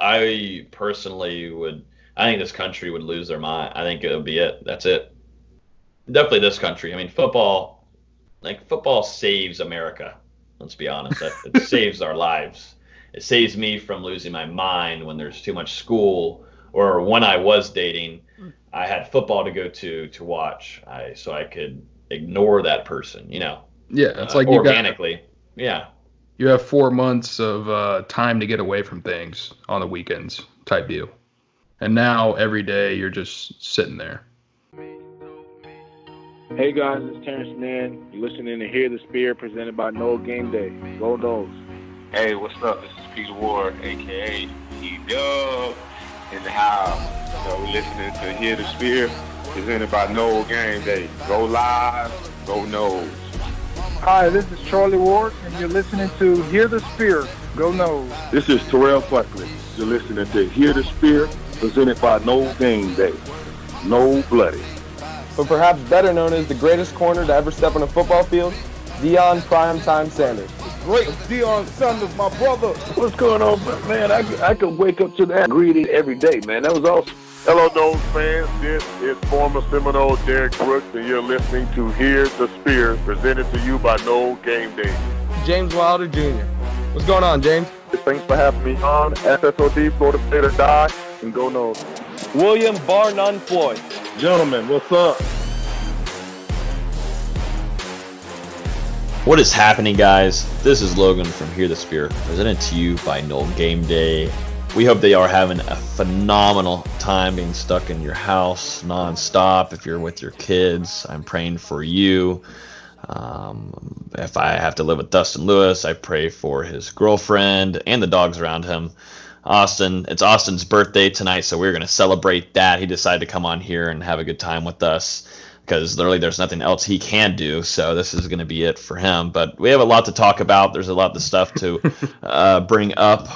I personally would. I think this country would lose their mind. I think it would be it. That's it. Definitely this country. I mean, football. Like football saves America. Let's be honest. It saves our lives. It saves me from losing my mind when there's too much school, or when I was dating, I had football to go to watch. So I could ignore that person. Yeah, it's like organically. Yeah. You have 4 months of time to get away from things on the weekends type deal. And now every day you're just sitting there. Hey guys, it's Terrence Nan. You're listening to Hear the Spear presented by Noel Game Day. Go Noles. Hey, what's up? This is Peter Ward, a.k.a. E-Dub, in the house. So we're listening to Hear the Spear presented by Noel Game Day. Go live, go Noles. Hi, this is Charlie Ward, and you're listening to Hear the Spear. Go Noles. This is Terrell Buckley. You're listening to Hear the Spear presented by Noel Game Day. No Bloody. But perhaps better known as the greatest corner to ever step on a football field, Deion Primetime Sanders. Great Deion Sanders, my brother. What's going on, man? I could wake up to that greeting every day, man. That was awesome. Hello, Noles fans. This is former Seminole Derek Brooks, and you're listening to Hear the Spear, presented to you by Noel Game Day. James Wilder Jr. What's going on, James? Thanks for having me on. FSOD, Florida State or Die, and go Noles. William Bar None Floyd. Gentlemen, what's up? What is happening, guys? This is Logan from Hear the Spear, presented to you by Noel Game Day. We hope that you are having a phenomenal time being stuck in your house nonstop. If you're with your kids, I'm praying for you. If I have to live with Dustin Lewis, I pray for his girlfriend and the dogs around him. Austin, it's Austin's birthday tonight, so we're going to celebrate that. He decided to come on here and have a good time with us because literally there's nothing else he can do, so this is going to be it for him. But we have a lot to talk about. There's a lot of stuff to bring up.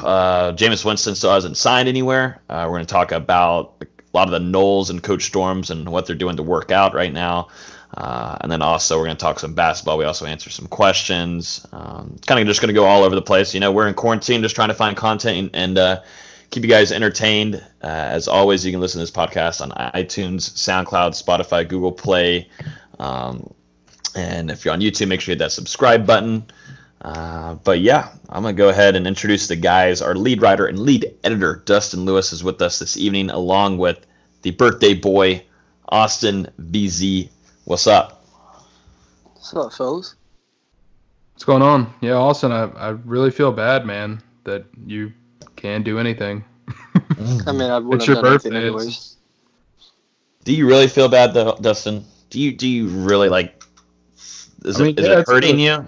Jameis Winston still hasn't signed anywhere. We're going to talk about a lot of the Noles and Coach Storms and what they're doing to work out right now. And then also we're going to talk some basketball. We also answer some questions. Kind of just going to go all over the place. We're in quarantine, just trying to find content and keep you guys entertained. As always, you can listen to this podcast on iTunes, SoundCloud, Spotify, Google Play. And if you're on YouTube, make sure you hit that subscribe button. But yeah, I'm going to go ahead and introduce the guys. Our lead writer and lead editor, Dustin Lewis, is with us this evening, along with the birthday boy, Austin BZ. What's up? What's up, fellas? What's going on? Yeah, Austin, I really feel bad, man, that you can't do anything. I mean, I wouldn't it's have your done birthday anything anyways. Do you really feel bad, though, Dustin? Do you really, like, is it hurting you?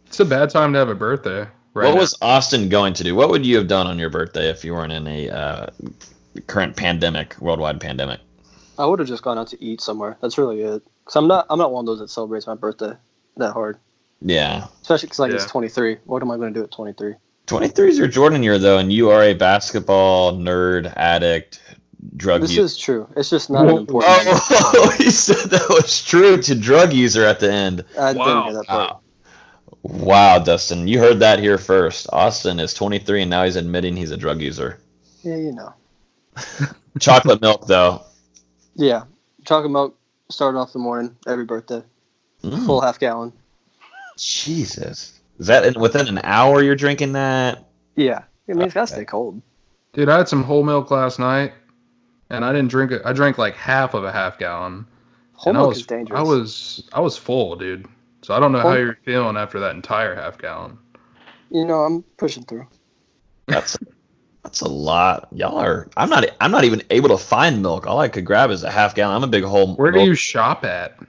It's a bad time to have a birthday. Right what now. was Austin going to do? What would you have done on your birthday if you weren't in a current worldwide pandemic? I would have just gone out to eat somewhere. That's really it. Cause I'm not one of those that celebrates my birthday that hard. Yeah. Especially because it's 23. What am I going to do at 23? 23 is your Jordan year, though, and you are a basketball nerd, addict, drug user. This is true. It's just not an important. Oh, he said that was true to drug user at the end. I didn't hear that part. Wow, Dustin, you heard that here first. Austin is 23, and now he's admitting he's a drug user. Yeah, you know. Chocolate milk, though. Yeah, chocolate milk started off the morning every birthday. Full half gallon. Jesus. Is that within an hour you're drinking that? Yeah. I mean, it's got to stay cold. Dude, I had some whole milk last night, and I didn't drink it. I drank like half of a half gallon. Whole milk is dangerous. I was full, dude. So I don't know how you're feeling after that entire half gallon. I'm pushing through. That's a lot. Y'all are. I'm not even able to find milk. All I could grab is a half gallon. I'm a big whole. Where do you shop at?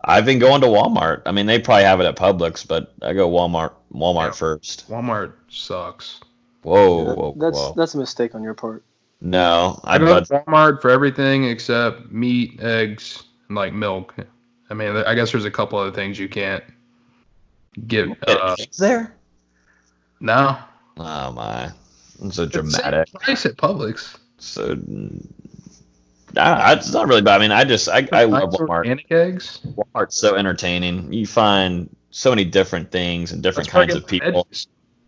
I've been going to Walmart. I mean, they probably have it at Publix, but I go Walmart first. Walmart sucks. Whoa. That's a mistake on your part. No, I go to Walmart for everything except meat, eggs, and like milk. I mean, I guess there's a couple other things you can't get. Eggs there? No. Oh my. It's so dramatic. Price at Publix. So, it's not really bad. I mean, I love Walmart. Organic eggs. Walmart's so entertaining. You find so many different things and different kinds of people.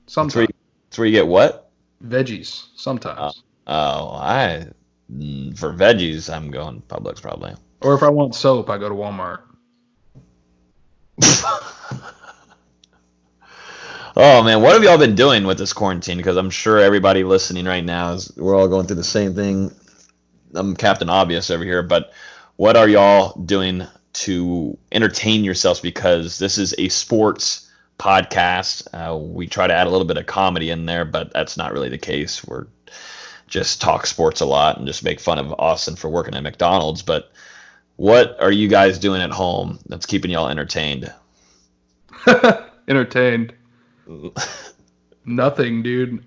Sometimes. That's where you get what? Veggies sometimes. For veggies, I'm going Publix probably. Or if I want soap, I go to Walmart. Oh man, what have y'all been doing with this quarantine? Because I'm sure everybody listening right now we're all going through the same thing. I'm Captain Obvious over here, but what are y'all doing to entertain yourselves? Because this is a sports podcast. We try to add a little bit of comedy in there, but that's not really the case. We're just talk sports a lot and just make fun of Austin for working at McDonald's. But what are you guys doing at home that's keeping y'all entertained? Entertained. Nothing, dude.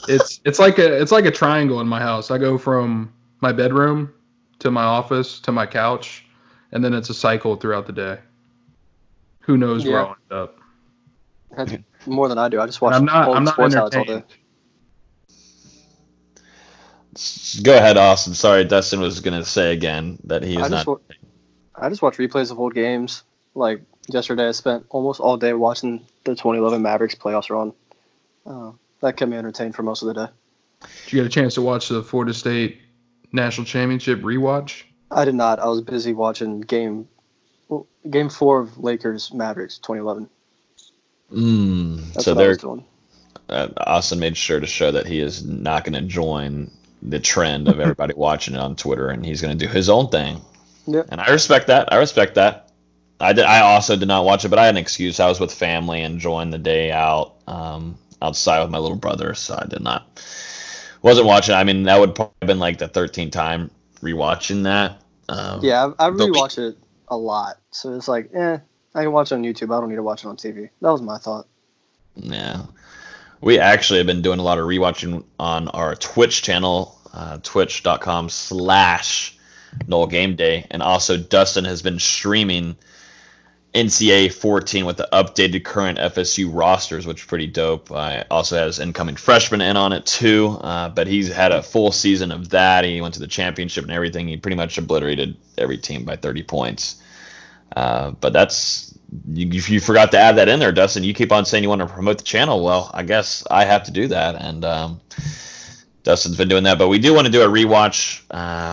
It's like a triangle in my house. I go from my bedroom to my office to my couch, and then it's a cycle throughout the day. Who knows where I'll end up? That's more than I do. I just watch I'm not sports highlights all day. Go ahead, Austin. Sorry, Dustin was going to say again that he is not. I just watch replays of old games. Like yesterday, I spent almost all day watching the 2011 Mavericks playoffs run. That kept me entertained for most of the day. Did you get a chance to watch the Florida State National Championship rewatch? I did not. I was busy watching game 4 of Lakers Mavericks 2011. That's so what I was doing. Austin made sure to show that he is not going to join the trend of everybody watching it on Twitter, and he's going to do his own thing. Yep. And I respect that. I also did not watch it, but I had an excuse. I was with family enjoying the day out outside with my little brother, so wasn't watching. I mean, that would probably have been like the 13th time rewatching that. I rewatch it a lot, so it's like, I can watch it on YouTube. I don't need to watch it on TV. That was my thought. Yeah. We actually have been doing a lot of rewatching on our Twitch channel, twitch.com/Noel Game Day. And also Dustin has been streaming NCAA 14 with the updated current FSU rosters, which is pretty dope. Also has incoming freshmen in on it too, but he's had a full season of that. He went to the championship and everything. He pretty much obliterated every team by 30 points. But that's, you forgot to add that in there, Dustin. You keep on saying you want to promote the channel. Well, I guess I have to do that, and Dustin's been doing that. But we do want to do a rewatch.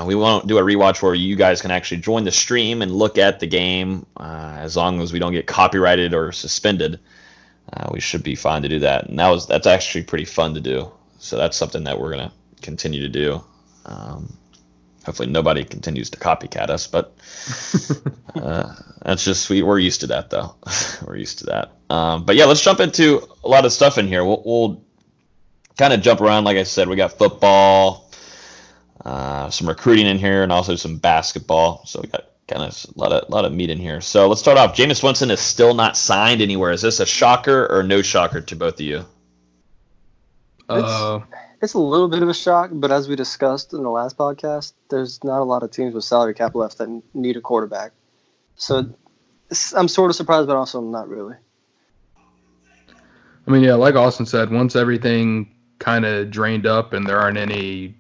We won't do a rewatch where you guys can actually join the stream and look at the game. As long as we don't get copyrighted or suspended, we should be fine to do that. And that's actually pretty fun to do. So that's something that we're gonna continue to do. Hopefully nobody continues to copycat us, but that's just sweet. We're used to that, though. We're used to that. But yeah, let's jump into a lot of stuff in here. We'll kind of jump around. Like I said, we got football, some recruiting in here, and also some basketball. So we got kind of a lot of meat in here. So let's start off. Jameis Winston is still not signed anywhere. Is this a shocker or no shocker to both of you? It's a little bit of a shock, but as we discussed in the last podcast, there's not a lot of teams with salary cap left that need a quarterback. So I'm sort of surprised, but also not really. I mean, yeah, like Austin said, once everything kind of drained up and there aren't any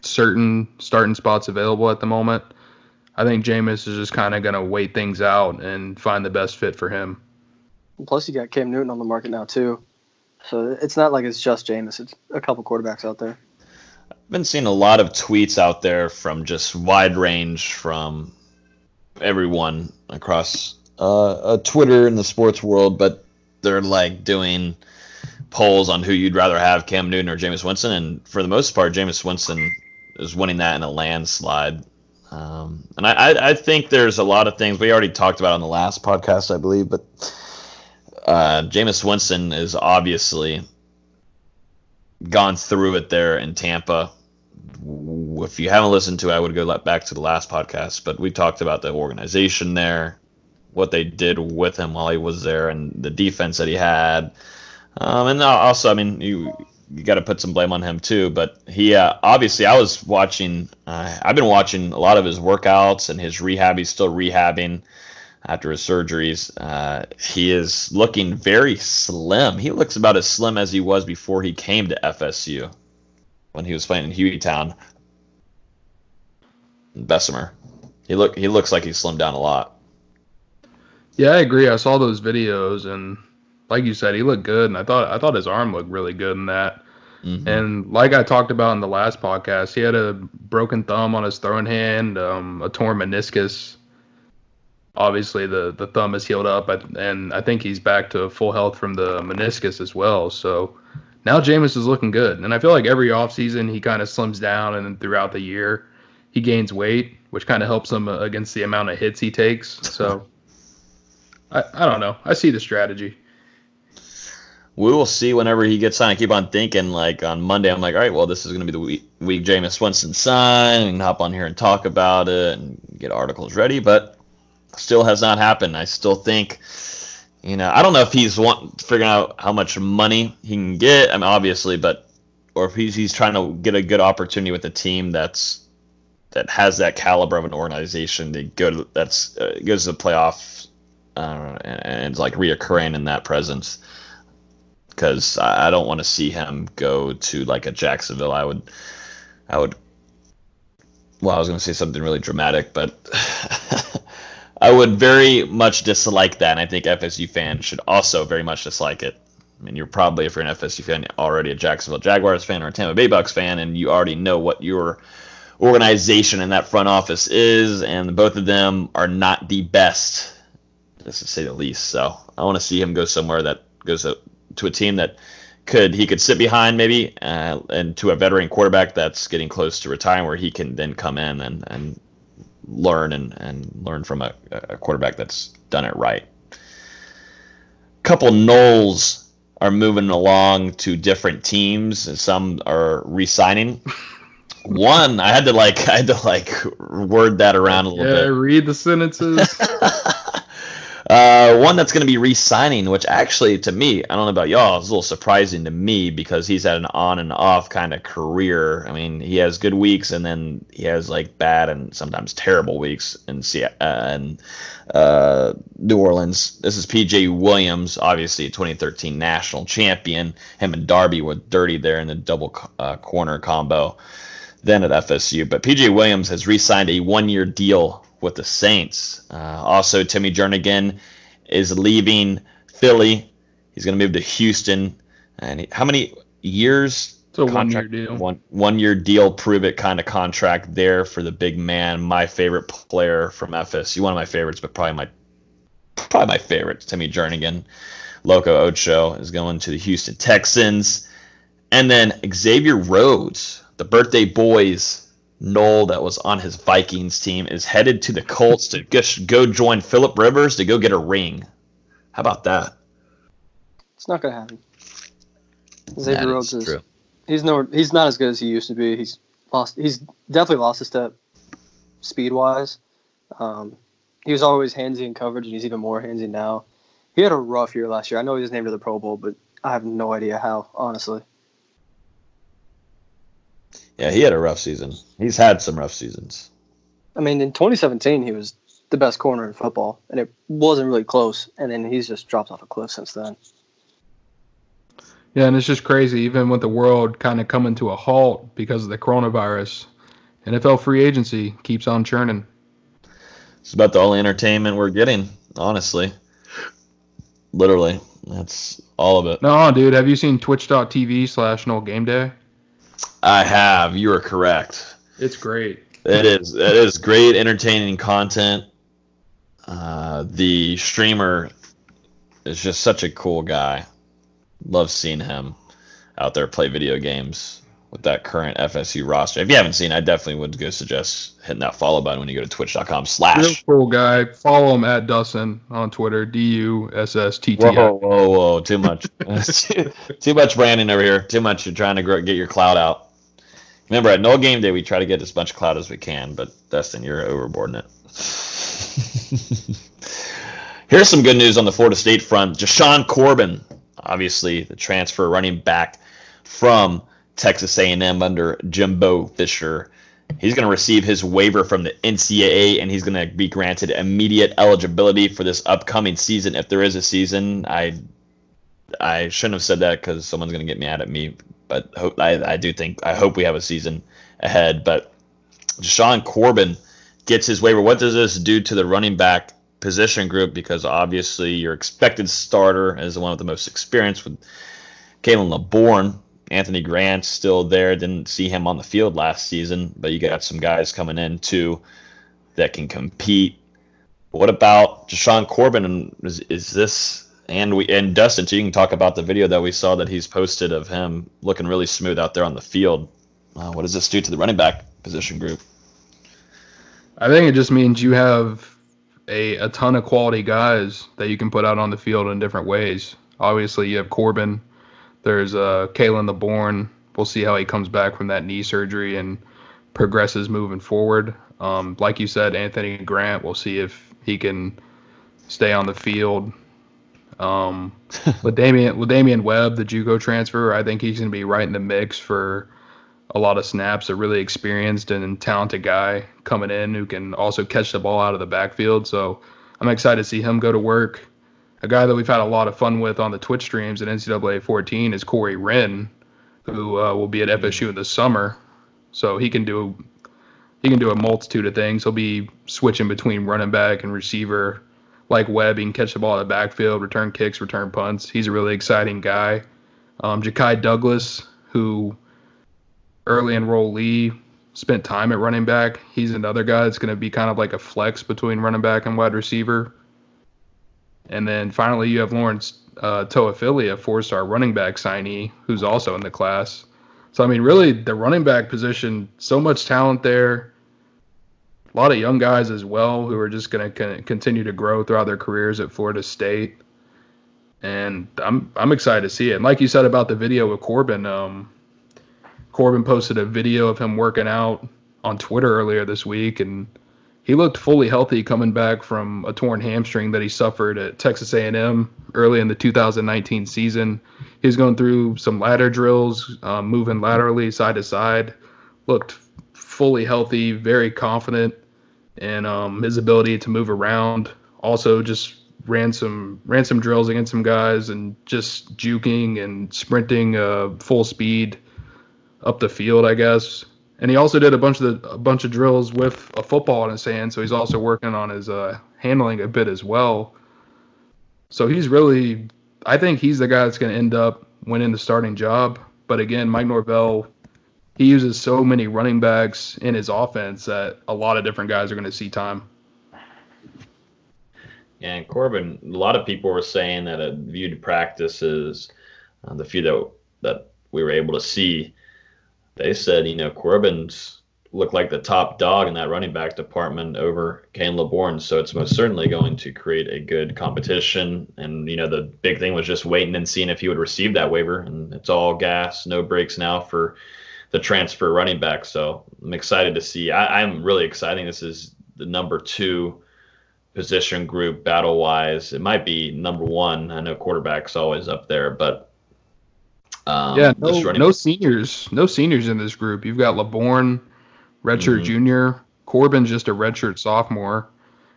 certain starting spots available at the moment, I think Jameis is just kind of going to wait things out and find the best fit for him. Plus, you got Cam Newton on the market now, too. So it's not like it's just Jameis. It's a couple quarterbacks out there. I've been seeing a lot of tweets out there from just wide range from everyone across Twitter in the sports world, but they're like doing polls on who you'd rather have, Cam Newton or Jameis Winston, and for the most part, Jameis Winston is winning that in a landslide. And I think there's a lot of things we already talked about on the last podcast, I believe, but Jameis Winston is obviously gone through it there in Tampa. If you haven't listened to it, I would go back to the last podcast, but we talked about the organization there, what they did with him while he was there, and the defense that he had. And also, I mean, you got to put some blame on him too, but he obviously, I was watching, I've been watching a lot of his workouts and his rehab. He's still rehabbing after his surgeries. He is looking very slim. He looks about as slim as he was before he came to FSU when he was playing in Hueytown. Bessemer. He looks like he's slimmed down a lot. Yeah, I agree. I saw those videos, and like you said, he looked good, and I thought his arm looked really good in that. Mm-hmm. And like I talked about in the last podcast, he had a broken thumb on his throwing hand, a torn meniscus. Obviously, the thumb is healed up, and I think he's back to full health from the meniscus as well. So now Jameis is looking good. And I feel like every offseason he kind of slims down, and then throughout the year he gains weight, which kind of helps him against the amount of hits he takes. So I don't know. I see the strategy. We will see whenever he gets signed. I keep on thinking, like, on Monday, I'm like, all right, well, this is going to be the week Jameis Winston signed. We can hop on here and talk about it and get articles ready, but still has not happened. I still think, I don't know if he's figuring out how much money he can get, obviously, or if he's trying to get a good opportunity with a team that has that caliber of an organization goes to the playoffs, and it's like reoccurring in that presence. Because I don't want to see him go to like a Jacksonville. I was going to say something really dramatic, but I would very much dislike that, and I think FSU fans should also very much dislike it. I mean, you're probably, if you're an FSU fan, already a Jacksonville Jaguars fan or a Tampa Bay Bucks fan, and you already know what your organization and that front office is, and both of them are not the best, just to say the least. So I want to see him go somewhere that goes to a team that he could sit behind maybe, and to a veteran quarterback that's getting close to retiring, where he can then come in and learn and learn from a quarterback that's done it right. A couple Knowles are moving along to different teams, and some are re-signing. One, I had to word that around a little bit. Yeah, read the sentences. One that's going to be re-signing, which actually, to me, I don't know about y'all, is a little surprising to me because he's had an on and off kind of career. I mean, he has good weeks, and then he has like bad and sometimes terrible weeks in New Orleans. This is P.J. Williams, obviously a 2013 national champion. Him and Darby were dirty there in the double corner combo then at FSU. But P.J. Williams has re-signed a one-year deal with the Saints. Also, Timmy Jernigan is leaving Philly. He's going to move to Houston. And how many years? It's a one-year deal. One-year deal, prove it kind of contract there for the big man. My favorite player from FSU, one of my favorites, but probably my favorite, Timmy Jernigan. Loco Ocho is going to the Houston Texans. And then Xavier Rhodes, the birthday boy's Knoll that was on his Vikings team, is headed to the Colts to go join Phillip Rivers to go get a ring. How about that? It's not going to happen. Xavier Rhodes is true. He's not as good as he used to be. He's definitely lost a step speed wise. He was always handsy in coverage, and he's even more handsy now. He had a rough year last year. I know he was named to the Pro Bowl, but I have no idea how, honestly. Yeah, he had a rough season. He's had some rough seasons. I mean, in 2017, he was the best corner in football, and it wasn't really close. And then he's just dropped off a cliff since then. Yeah, and it's just crazy. Even with the world kind of coming to a halt because of the coronavirus, NFL free agency keeps on churning. It's about the only entertainment we're getting, honestly. Literally. That's all of it. No, dude, have you seen twitch.tv/Noel Game Day? I have. You are correct. It's great. It is great, entertaining content. The streamer is just such a cool guy. Love seeing him out there play video games with that current FSU roster. If you haven't seen, I definitely would go suggest hitting that follow button when you go to twitch.com/. Real cool guy. Follow him at Dustin on Twitter. DUSSTTI. Whoa. Too much. Too much branding over here. Too much. You're trying to get your clout out. Remember, at No Game Day, we try to get as much clout as we can, but Dustin, you're overboarding it. Here's some good news on the Florida State front. Jashaun Corbin, obviously the transfer running back from Texas A&M under Jimbo Fisher. He's going to receive his waiver from the NCAA, and he's going to be granted immediate eligibility for this upcoming season, if there is a season. I shouldn't have said that because someone's going to get mad at me, but I hope we have a season ahead. But Jashaun Corbin gets his waiver. What does this do to the running back position group? Because obviously your expected starter is one of the most experienced with Kalen LeBourne Anthony Grant's still there. Didn't see him on the field last season, but you got some guys coming in too that can compete. What about Deshaun Corbin? Is this and Dustin too? You can talk about the video that we saw that he's posted of him looking really smooth out there on the field. What does this do to the running back position group? I think it just means you have a ton of quality guys that you can put out on the field in different ways. Obviously, you have Corbin. There's Kalen LeBourne. We'll see how he comes back from that knee surgery and progresses moving forward. Like you said, Anthony Grant, we'll see if he can stay on the field. With Damian Webb, the JUCO transfer, I think he's going to be right in the mix for a lot of snaps. A really experienced and talented guy coming in who can also catch the ball out of the backfield. So I'm excited to see him go to work. A guy that we've had a lot of fun with on the Twitch streams at NCAA 14 is Corey Wren, who will be at FSU in the summer. So he can do a multitude of things. He'll be switching between running back and receiver like Webb. He can catch the ball in the backfield, return kicks, return punts. He's a really exciting guy. Ja'Kai Douglas, who early enrollee, spent time at running back. He's another guy that's going to be kind of like a flex between running back and wide receiver. And then finally, you have Lawrence Toafili, a four-star running back signee, who's also in the class. So, I mean, really, the running back position, so much talent there. A lot of young guys as well who are just going to continue to grow throughout their careers at Florida State. And I'm excited to see it. And like you said about the video with Corbin, Corbin posted a video of him working out on Twitter earlier this week, and he looked fully healthy coming back from a torn hamstring that he suffered at Texas A&M early in the 2019 season. He was going through some ladder drills, moving laterally side to side, looked fully healthy, very confident in his ability to move around. Also just ran some drills against some guys and just juking and sprinting full speed up the field, I guess. And he also did a bunch of drills with a football in his hand, so he's also working on his handling a bit as well. So I think he's the guy that's going to end up winning the starting job. But again, Mike Norvell, he uses so many running backs in his offense that a lot of different guys are going to see time. And Corbin, a lot of people were saying that at viewed practices, the few that we were able to see, they said, Corbin's looked like the top dog in that running back department over Kane LeBourne. So it's most certainly going to create a good competition. And, the big thing was just waiting and seeing if he would receive that waiver. And it's all gas, no breaks now for the transfer running back. So I'm excited to see. I'm really excited. This is the number 2 position group battle-wise. It might be number 1. I know quarterback's always up there, but no seniors in this group. You've got LeBourne, redshirt junior. Corbin's just a redshirt sophomore.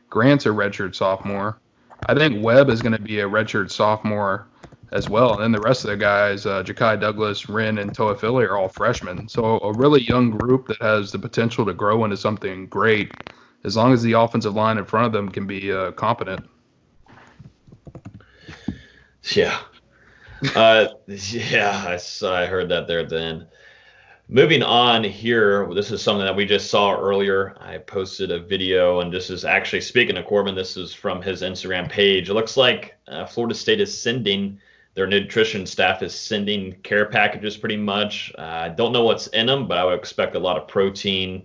Grant's a redshirt sophomore. I think Webb is going to be a redshirt sophomore as well. And then the rest of the guys, Ja'Kai Douglas, Wren, and Toafili are all freshmen. So a really young group that has the potential to grow into something great as long as the offensive line in front of them can be competent. Yeah. I heard that there at the end. Moving on here, this is something that we just saw earlier. I posted a video, and this is actually, speaking of Corbin, this is from his Instagram page. It looks like Florida State is sending, their nutrition staff is sending care packages pretty much. I don't know what's in them, but I would expect a lot of protein,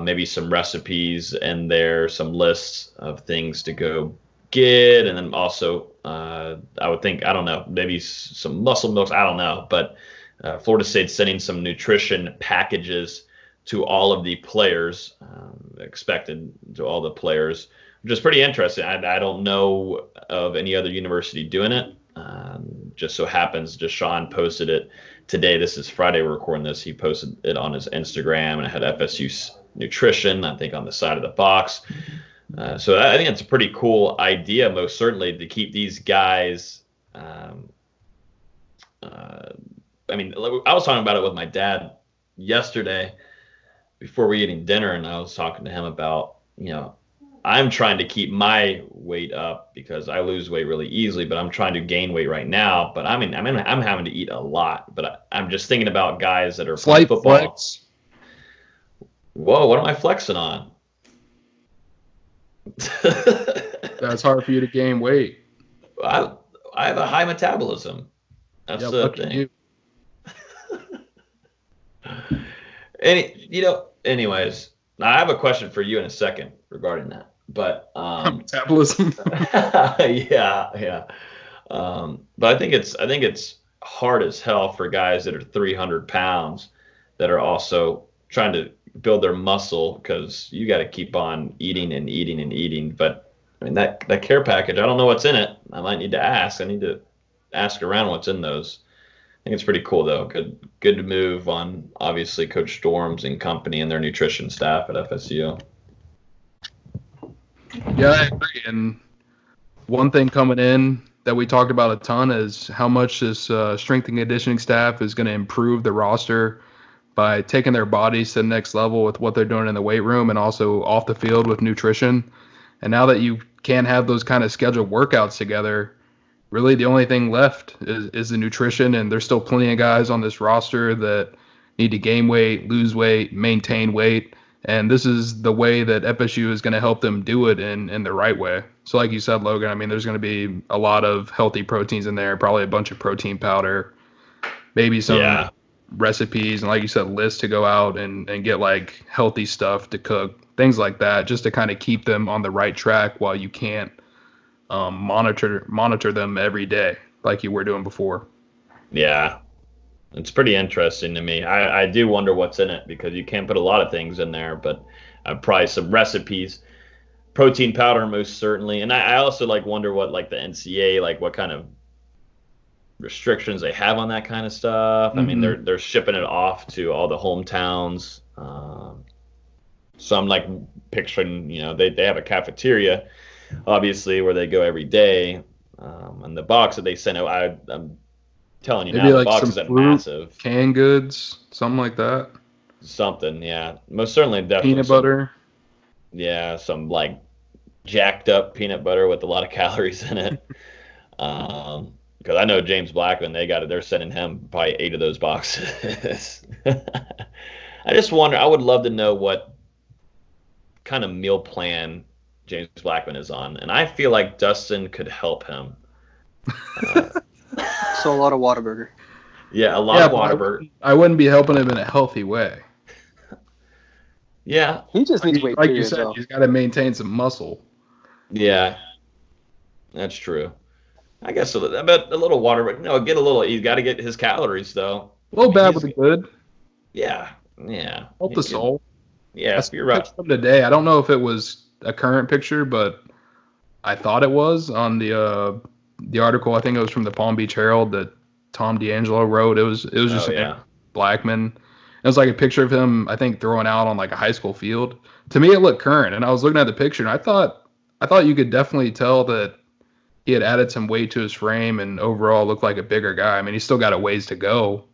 maybe some recipes in there, some lists of things to go get, and then also I would think, I don't know, maybe some muscle milks, I don't know, but Florida State's sending some nutrition packages to all of the players, expected to all the players, which is pretty interesting. I don't know of any other university doing it. Just so happens Deshaun posted it today. This is Friday, we're recording this. He posted it on his Instagram, and it had FSU nutrition, I think, on the side of the box. So I think it's a pretty cool idea, most certainly, to keep these guys. I was talking about it with my dad yesterday before we eating dinner, and I was talking to him about, I'm trying to keep my weight up because I lose weight really easily, but I'm trying to gain weight right now. But I'm having to eat a lot. But I'm just thinking about guys that are playing Slight football. flex. Whoa, what am I flexing on? That's hard for you to gain weight. I have a high metabolism. That's Yeah, the look at thing. you. Anyways, now I have a question for you in a second regarding that. But metabolism. yeah. But I think it's hard as hell for guys that are 300 pounds that are also trying to build their muscle, because you got to keep on eating and eating and eating. But I mean, that care package, I don't know what's in it. I might need to ask. I need to ask around what's in those. I think it's pretty cool though. Good move on obviously Coach Storms and company and their nutrition staff at FSU. Yeah, I agree. And one thing coming in that we talked about a ton is how much this strength and conditioning staff is going to improve the roster by taking their bodies to the next level with what they're doing in the weight room and also off the field with nutrition. And now that you can't have those kind of scheduled workouts together, really the only thing left is the nutrition. And there's still plenty of guys on this roster that need to gain weight, lose weight, maintain weight. And this is the way that FSU is going to help them do it in the right way. So like you said, Logan, I mean, there's going to be a lot of healthy proteins in there, probably a bunch of protein powder, maybe some recipes, and like you said, lists to go out and get like healthy stuff to cook, things like that, just to kind of keep them on the right track while you can't monitor them every day like you were doing before. Yeah. It's pretty interesting to me. I do wonder what's in it, because you can't put a lot of things in there, but probably some recipes, protein powder most certainly. And I also wonder what the NCAA, what kind of restrictions they have on that kind of stuff. Mm-hmm. I mean, they're shipping it off to all the hometowns. So I'm picturing, they have a cafeteria, obviously, where they go every day. And the box that they send out, I'm telling you maybe now, the boxes are massive. Canned goods, something like that. Something, yeah. Most certainly, definitely. Peanut butter. Yeah, some jacked up peanut butter with a lot of calories in it. Because I know James Blackman, they're sending him probably 8 of those boxes. I just wonder, I would love to know what kind of meal plan James Blackman is on. And I feel like Dustin could help him. So a lot of Whataburger. Yeah, a lot of Whataburger. I wouldn't be helping him in a healthy way. Yeah. He just needs weight. Like you said, he's got to maintain some muscle. Yeah, that's true. I guess a little water, but get a little. He's got to get his calories though. A little bad with the good. Yeah. Help the soul. Yeah, you're right. From today, I don't know if it was a current picture, but I thought it was on the article. I think it was from the Palm Beach Herald that Tom D'Angelo wrote. It was just Blackman. It was like a picture of him, I think, throwing out on a high school field. To me, it looked current, and I was looking at the picture, and I thought you could definitely tell that he had added some weight to his frame and overall looked like a bigger guy. I mean, he's still got a ways to go,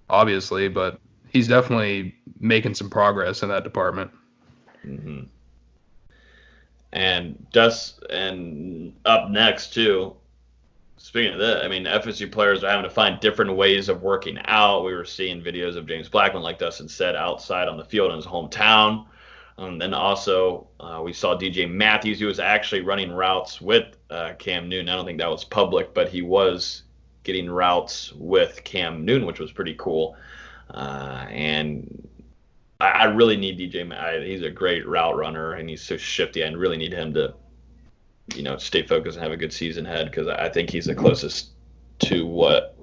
obviously, but he's definitely making some progress in that department. Mm-hmm. And up next too. Speaking of that, I mean, FSU players are having to find different ways of working out. We were seeing videos of James Blackman, like Dustin said, outside on the field in his hometown. And then also we saw DJ Matthews, who was actually running routes with Cam Newton. I don't think that was public, but he was getting routes with Cam Newton, which was pretty cool. And I really need DJ. He's a great route runner, and he's so shifty. I really need him to, stay focused and have a good season ahead, because I think he's the closest to what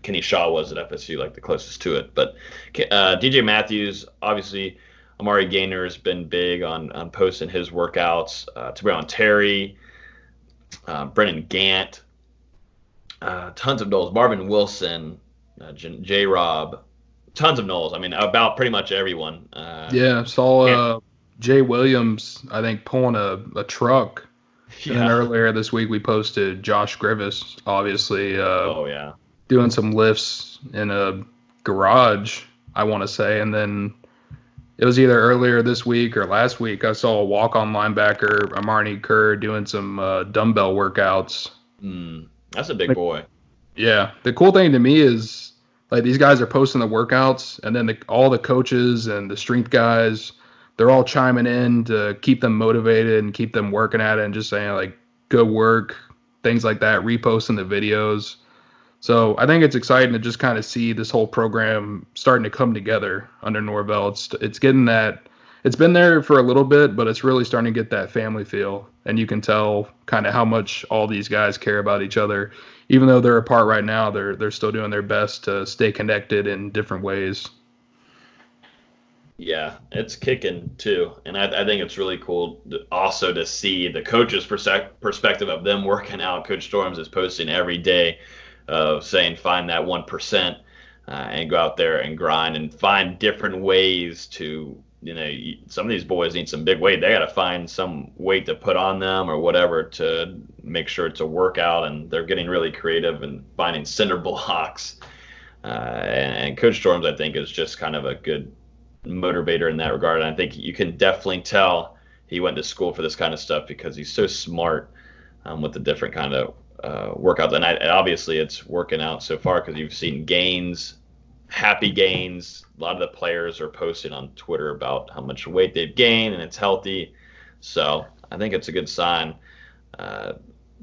Kenny Shaw was at FSU, the closest to it. But DJ Matthews, obviously, Amari Gaynor has been big on posting his workouts. Tabrion Terry, Brennan Gant, tons of Knowles, Marvin Wilson, J-Rob, tons of Knowles. I mean, about pretty much everyone. Saw Jay Williams, I think, pulling a truck. And then earlier this week we posted Josh Grivis, obviously, doing some lifts in a garage, I want to say. And then it was either earlier this week or last week. I saw a walk-on linebacker, Amari Kerr, doing some dumbbell workouts. That's a big boy. Yeah. The cool thing to me is, like, these guys are posting the workouts, and then all the coaches and the strength guys, they're all chiming in to keep them motivated and keep them working at it and just saying, like, good work, things like that, reposting the videos. So I think it's exciting to just kind of see this whole program starting to come together under Norvell. It's getting that – it's been there for a little bit, but it's really starting to get that family feel. And you can tell kind of how much all these guys care about each other. Even though they're apart right now, they're still doing their best to stay connected in different ways. Yeah, it's kicking too, and I think it's really cool also to see the coach's perspective of them working out. Coach Storms is posting every day, saying find that 1% and go out there and grind and find different ways to, some of these boys need some big weight. They got to find some weight to put on them or whatever to make sure it's a workout, and they're getting really creative and finding cinder blocks. And Coach Storms, I think, is just kind of a good motivator in that regard. And I think you can definitely tell he went to school for this kind of stuff because he's so smart with the different kind of workouts. And obviously it's working out so far because you've seen gains, happy gains. A lot of the players are posting on Twitter about how much weight they've gained and it's healthy. So I think it's a good sign,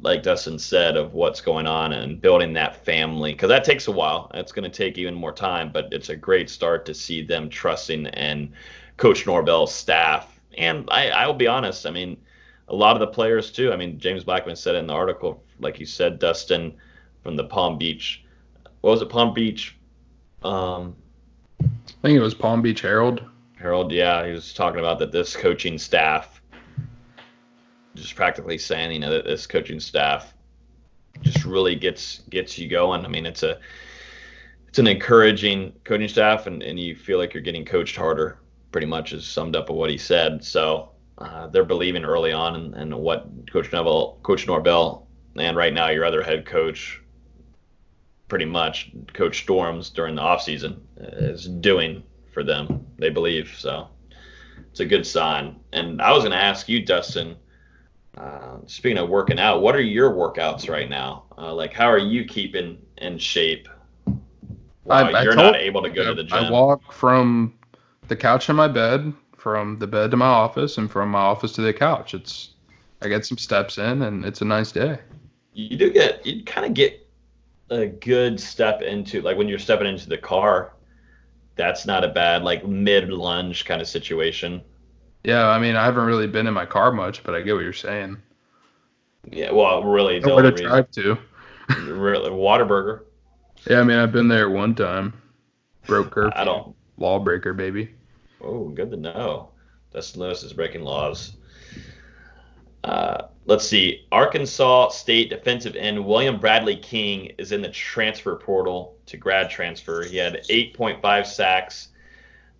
like Dustin said, of what's going on and building that family, because that takes a while. It's going to take even more time, but it's a great start to see them trusting and Coach Norvell's staff. And I will be honest, I mean, a lot of the players too. I mean, James Blackman said in the article, like you said, Dustin, from the Palm Beach. What was it, Palm Beach? I think it was Palm Beach Herald. Herald, yeah. He was talking about that this coaching staff, just practically saying, that this coaching staff just really gets you going. I mean, it's an encouraging coaching staff, and you feel like you're getting coached harder, pretty much is summed up of what he said. So they're believing early on in what Coach Norvell, and right now your other head coach, pretty much Coach Storms during the offseason, is doing for them. They believe. So it's a good sign. And I was going to ask you, Dustin, speaking of working out, what are your workouts right now? Like, how are you keeping in shape while you're not able to go to the gym? I walk from the couch in my bed, from the bed to my office, and from my office to the couch. I get some steps in, and it's a nice day. You kind of get a good step into, like when you're stepping into the car, that's not a bad, like, mid-lunge kind of situation. Yeah, I mean, I haven't really been in my car much, but I get what you're saying. Yeah, well, really, the where only to drive to. Really, Whataburger. Yeah, I mean, I've been there one time. Broke curfew. I don't. Lawbreaker, baby. Oh, good to know. Dustin Lewis is breaking laws. Let's see. Arkansas State defensive end William Bradley King is in the transfer portal to grad transfer. He had 8.5 sacks,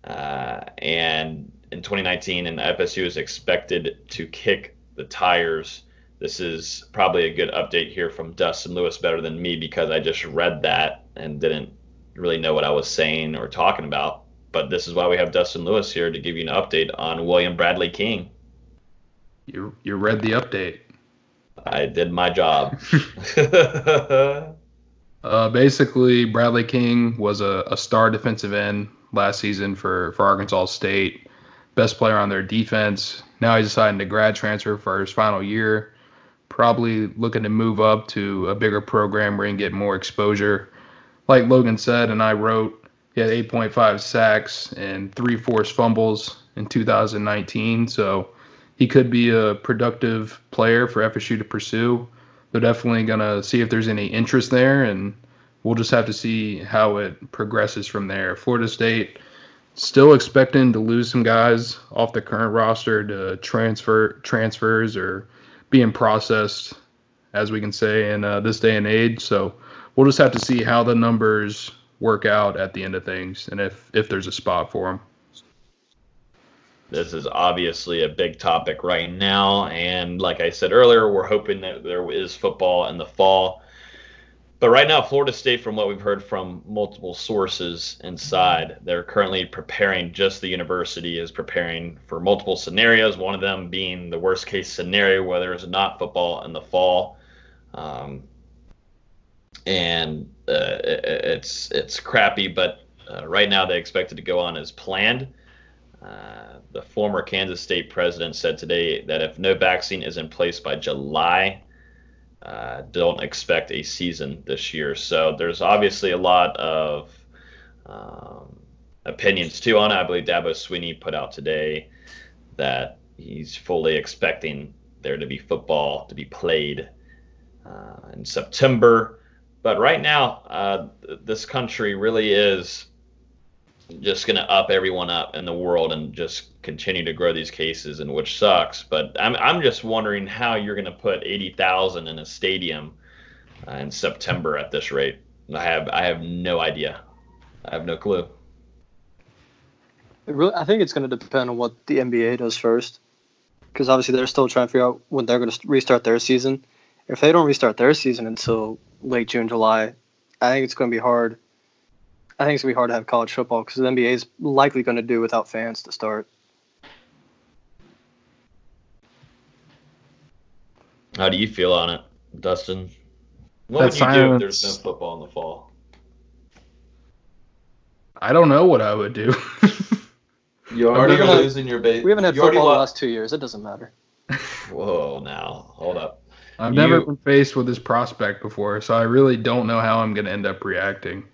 and in 2019, and FSU is expected to kick the tires. This is probably a good update here from Dustin Lewis, better than me, because I just read that and didn't really know what I was saying or talking about. But this is why we have Dustin Lewis here to give you an update on William Bradley King. You read the update. I did my job. Basically, Bradley King was a star defensive end last season for Arkansas State. Best player on their defense. Now he's deciding to grad transfer for his final year. Probably looking to move up to a bigger program where he can get more exposure. Like Logan said, and I wrote, he had 8.5 sacks and 3 forced fumbles in 2019. So he could be a productive player for FSU to pursue. They're definitely going to see if there's any interest there, and we'll just have to see how it progresses from there. Florida State still expecting to lose some guys off the current roster to transfers or being processed, as we can say, in this day and age. So we'll just have to see how the numbers work out at the end of things and if there's a spot for them. This is obviously a big topic right now, and like I said earlier, we're hoping that there is football in the fall. But right now, Florida State, from what we've heard from multiple sources inside, they're currently preparing, just the university is preparing for multiple scenarios, one of them being the worst case scenario where there's not football in the fall. It's crappy, but right now they expect it to go on as planned. The former Kansas State president said today that if no vaccine is in place by July, don't expect a season this year. So there's obviously a lot of opinions too on it. I believe Dabo Swinney put out today that he's fully expecting there to be football to be played in September. But right now, this country really is just going to up everyone up in the world and just continue to grow these cases, and which sucks. But I'm just wondering how you're going to put 80,000 in a stadium in September at this rate. I have no idea. I have no clue. I think it's going to depend on what the NBA does first, because obviously they're still trying to figure out when they're going to restart their season. If they don't restart their season until late June, July, I think it's going to be hard. I think it's going to be hard to have college football because the NBA is likely going to do without fans to start. How do you feel on it, Dustin? What would you do if there's no football in the fall? I don't know what I would do. You're already losing your base. We haven't had football the last 2 years. It doesn't matter. Whoa, now. Hold up. I've never been faced with this prospect before, so I really don't know how I'm going to end up reacting.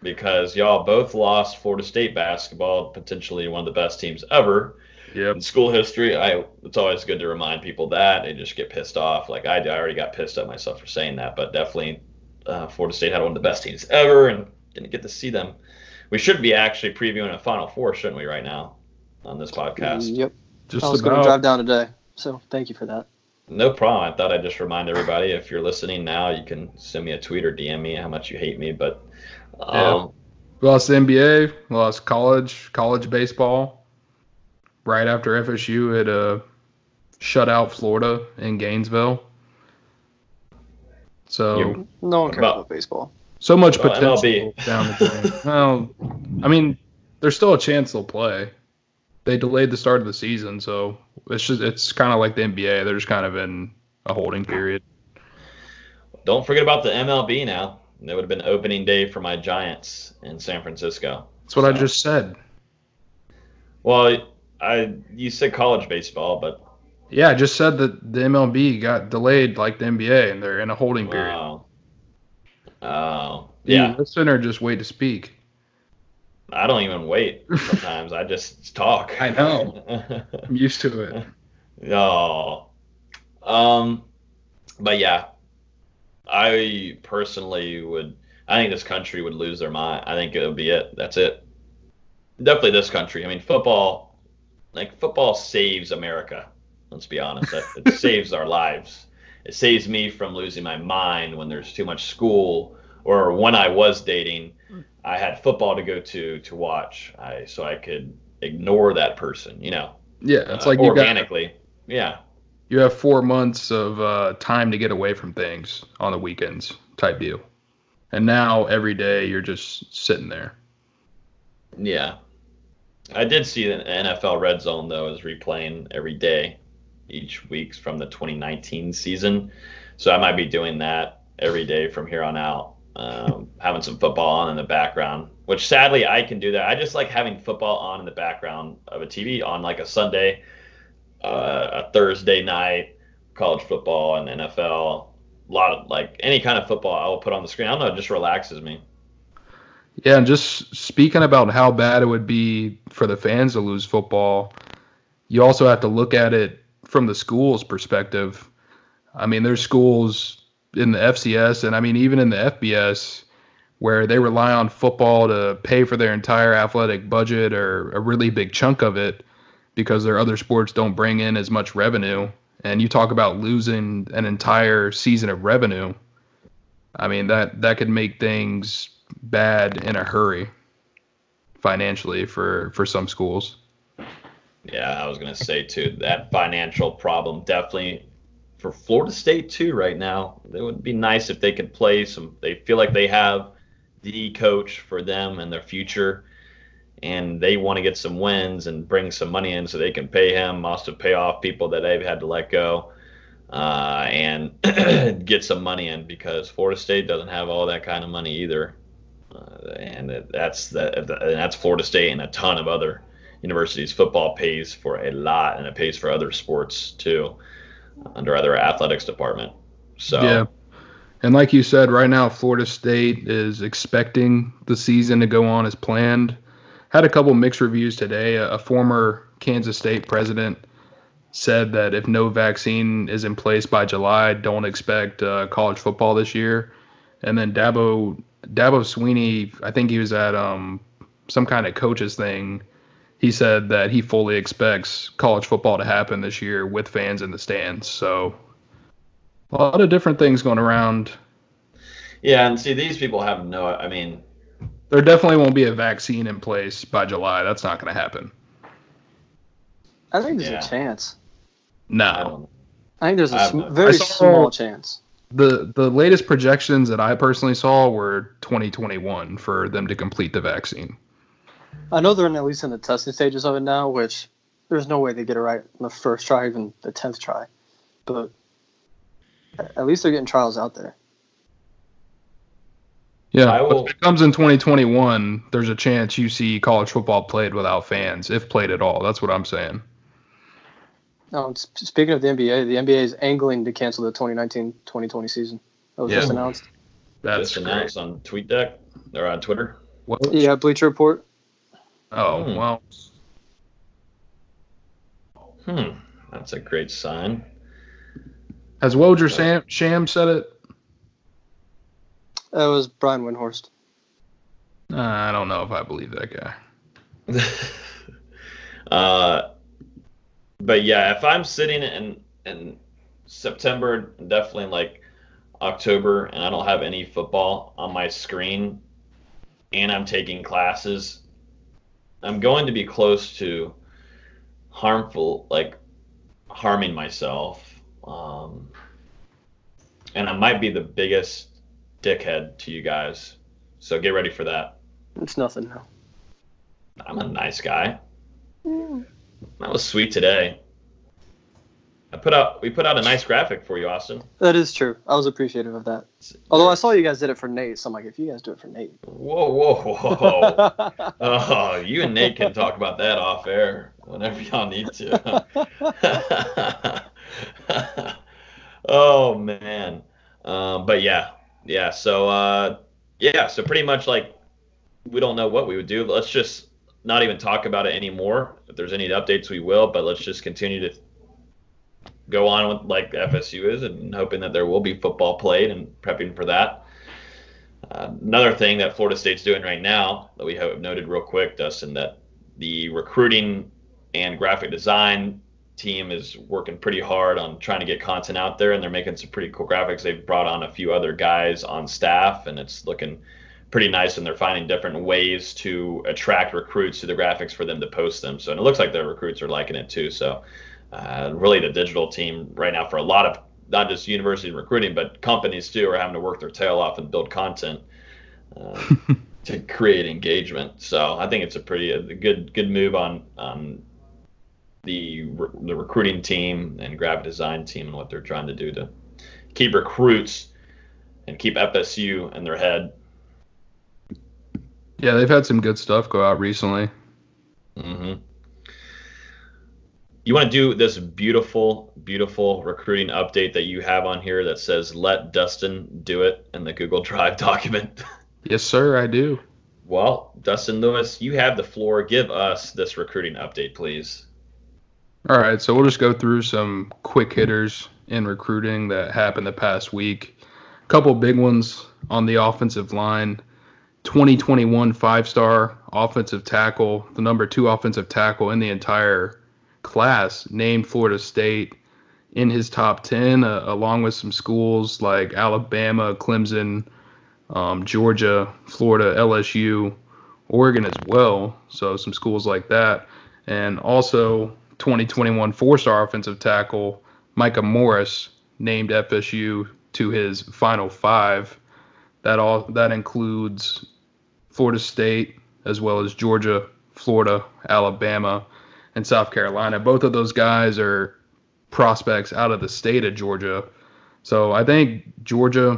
Because y'all both lost Florida State basketball, potentially one of the best teams ever in school history. It's always good to remind people that. They just get pissed off. Like I already got pissed at myself for saying that, but definitely Florida State had one of the best teams ever and didn't get to see them. We should be actually previewing a Final Four, shouldn't we, right now on this podcast? Yep. I was going to drive down today, so thank you for that. No problem. I thought I'd just remind everybody, if you're listening now, you can send me a tweet or DM me how much you hate me, but we lost the NBA, we lost college baseball. Right after FSU had shut out Florida in Gainesville. So no one cares about baseball. So much potential down the drain. Well, I mean, there's still a chance they'll play. They delayed the start of the season, so it's kind of like the NBA. They're just kind of in a holding period. Don't forget about the MLB now. That would have been opening day for my Giants in San Francisco. That's what I just said. Well, you said college baseball, but yeah, I just said that the MLB got delayed like the NBA, and they're in a holding period. Oh, yeah. Listen or just wait to speak. I don't even wait sometimes. I just talk. I know. I'm used to it. Oh. But yeah, I personally I think this country would lose their mind. I think it would be it. That's it. Definitely this country. I mean, football saves America. Let's be honest. It saves our lives. It saves me from losing my mind when there's too much school, or when I was dating, I had football to go to watch, so I could ignore that person, Yeah, it's like organically. You have 4 months of time to get away from things on the weekends type deal. And now every day you're just sitting there. Yeah. I did see the NFL Red Zone, though, is replaying every day, each week from the 2019 season. So I might be doing that every day from here on out, having some football on in the background, which sadly I can do that. I just like having football on in the background of a TV on like a Sunday, a Thursday night, college football and NFL. A lot of like any kind of football I will put on the screen. I don't know, it just relaxes me. Yeah, and just speaking about how bad it would be for the fans to lose football, you also have to look at it from the school's perspective. I mean, there's schools in the FCS and I mean even in the FBS where they rely on football to pay for their entire athletic budget or a really big chunk of it because their other sports don't bring in as much revenue. And you talk about losing an entire season of revenue. I mean, that could make things bad in a hurry financially for some schools. Yeah, I was going to say, too, that financial problem definitely for Florida State too right now. It would be nice if they could play some. They feel like they have the coach for them and their future, and they want to get some wins and bring some money in so they can pay him, also pay off people that they've had to let go, and get some money in, because Florida State doesn't have all that kind of money either. That's Florida State and a ton of other universities. Football pays for a lot, and it pays for other sports too, under other athletics department. So yeah, and like you said, right now Florida State is expecting the season to go on as planned. Had a couple mixed reviews today. A former Kansas State president said that if no vaccine is in place by July, don't expect college football this year. And then Dabo Sweeney, I think he was at some kind of coaches thing. He said that he fully expects college football to happen this year with fans in the stands. So a lot of different things going around. Yeah, and see, these people have there definitely won't be a vaccine in place by July. That's not going to happen. I think there's a chance. No. I think there's a very small chance. The latest projections that I personally saw were 2021 for them to complete the vaccine. I know they're at least in the testing stages of it now, which there's no way they get it right in the first try, even the 10th try. But at least they're getting trials out there. Yeah, but if it comes in 2021, there's a chance you see college football played without fans, if played at all. That's what I'm saying. No, speaking of the NBA is angling to cancel the 2019-2020 season. That was just announced. That's announced on TweetDeck or on Twitter. What? Yeah, Bleacher Report. Oh, well. That's a great sign. Has Woj Sham said it? That was Brian Windhorst. I don't know if I believe that guy. But yeah, if I'm sitting in September, definitely like October, and I don't have any football on my screen, and I'm taking classes, I'm going to be close to harming myself. And I might be the biggest dickhead to you guys. So get ready for that. It's nothing now. I'm a nice guy. Yeah. That was sweet today. We put out a nice graphic for you, Austin. That is true. I was appreciative of that. Although I saw you guys did it for Nate, so I'm like, if you guys do it for Nate. Whoa. Oh, you and Nate can talk about that off air whenever y'all need to. Oh man. But yeah. So so pretty much like we don't know what we would do. Let's just not even talk about it anymore. If there's any updates, we will. But let's just continue to go on with like FSU is, and hoping that there will be football played and prepping for that. Another thing that Florida State's doing right now that we have noted real quick, Dustin, that the recruiting and graphic design team is working pretty hard on trying to get content out there, and they're making some pretty cool graphics. They've brought on a few other guys on staff, and it's looking pretty nice, and they're finding different ways to attract recruits to the graphics for them to post them. So, and it looks like their recruits are liking it too. So really the digital team right now for a lot of not just university recruiting, but companies too are having to work their tail off and build content to create engagement. So I think it's a good move on the recruiting team and graphic design team and what they're trying to do to keep recruits and keep FSU in their head. Yeah, they've had some good stuff go out recently. Mm-hmm. You want to do this beautiful, beautiful recruiting update that you have on here that says, let Dustin do it in the Google Drive document? Yes, sir, I do. Well, Dustin Lewis, you have the floor. Give us this recruiting update, please. All right, so we'll just go through some quick hitters in recruiting that happened the past week. A couple big ones on the offensive line. 2021 5-star offensive tackle, the number 2 offensive tackle in the entire class, named Florida State in his top 10, along with some schools like Alabama, Clemson, Georgia, Florida, LSU, Oregon as well. So some schools like that. And also 2021 4-star offensive tackle, Micah Morris, named FSU to his Final Five. That includes Florida State as well as Georgia, Florida, Alabama, and South Carolina. Both of those guys are prospects out of the state of Georgia. So I think Georgia's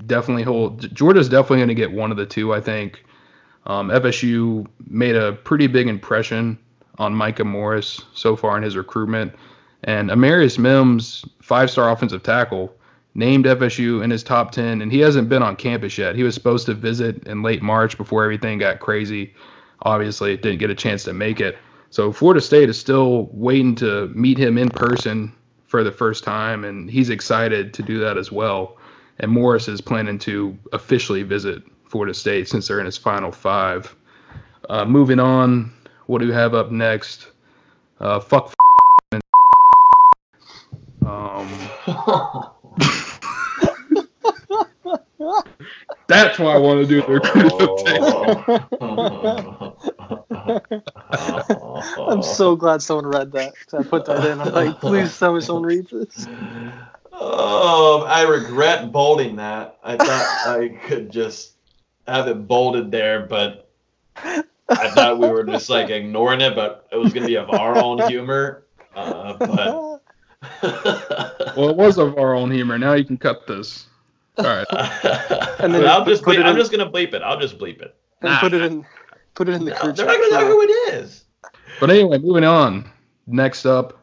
definitely going to get one of the two, I think. FSU made a pretty big impression on Micah Morris so far in his recruitment. And Amarius Mims, 5-star offensive tackle, named FSU in his top 10, and he hasn't been on campus yet. He was supposed to visit in late March before everything got crazy. Obviously, didn't get a chance to make it. So Florida State is still waiting to meet him in person for the first time, and he's excited to do that as well. And Morris is planning to officially visit Florida State since they're in his Final Five. Moving on, what do we have up next? Fuck. That's why I want to do the recruit. I'm so glad someone read that. I put that in. I'm like, please tell me someone reads this. Oh, I regret bolding that. I thought I could just have it bolded there, but I thought we were just like ignoring it, but it was going to be of our own humor. But well, it was of our own humor. Now you can cut this. All right. And then I'm just going to bleep it. I'll just bleep it. And put it in the crew chat. They're not going to know who it is. But anyway, moving on. Next up,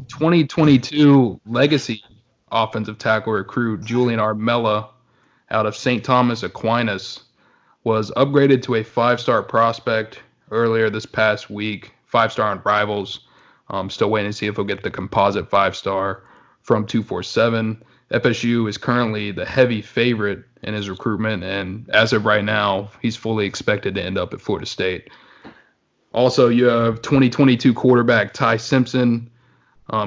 2022 legacy offensive tackle recruit Julian Armella out of St. Thomas Aquinas was upgraded to a 5-star prospect earlier this past week. 5-star on Rivals. Still waiting to see if he'll get the composite 5-star from 247. FSU is currently the heavy favorite in his recruitment, and as of right now, he's fully expected to end up at Florida State. Also, you have 2022 quarterback Ty Simpson,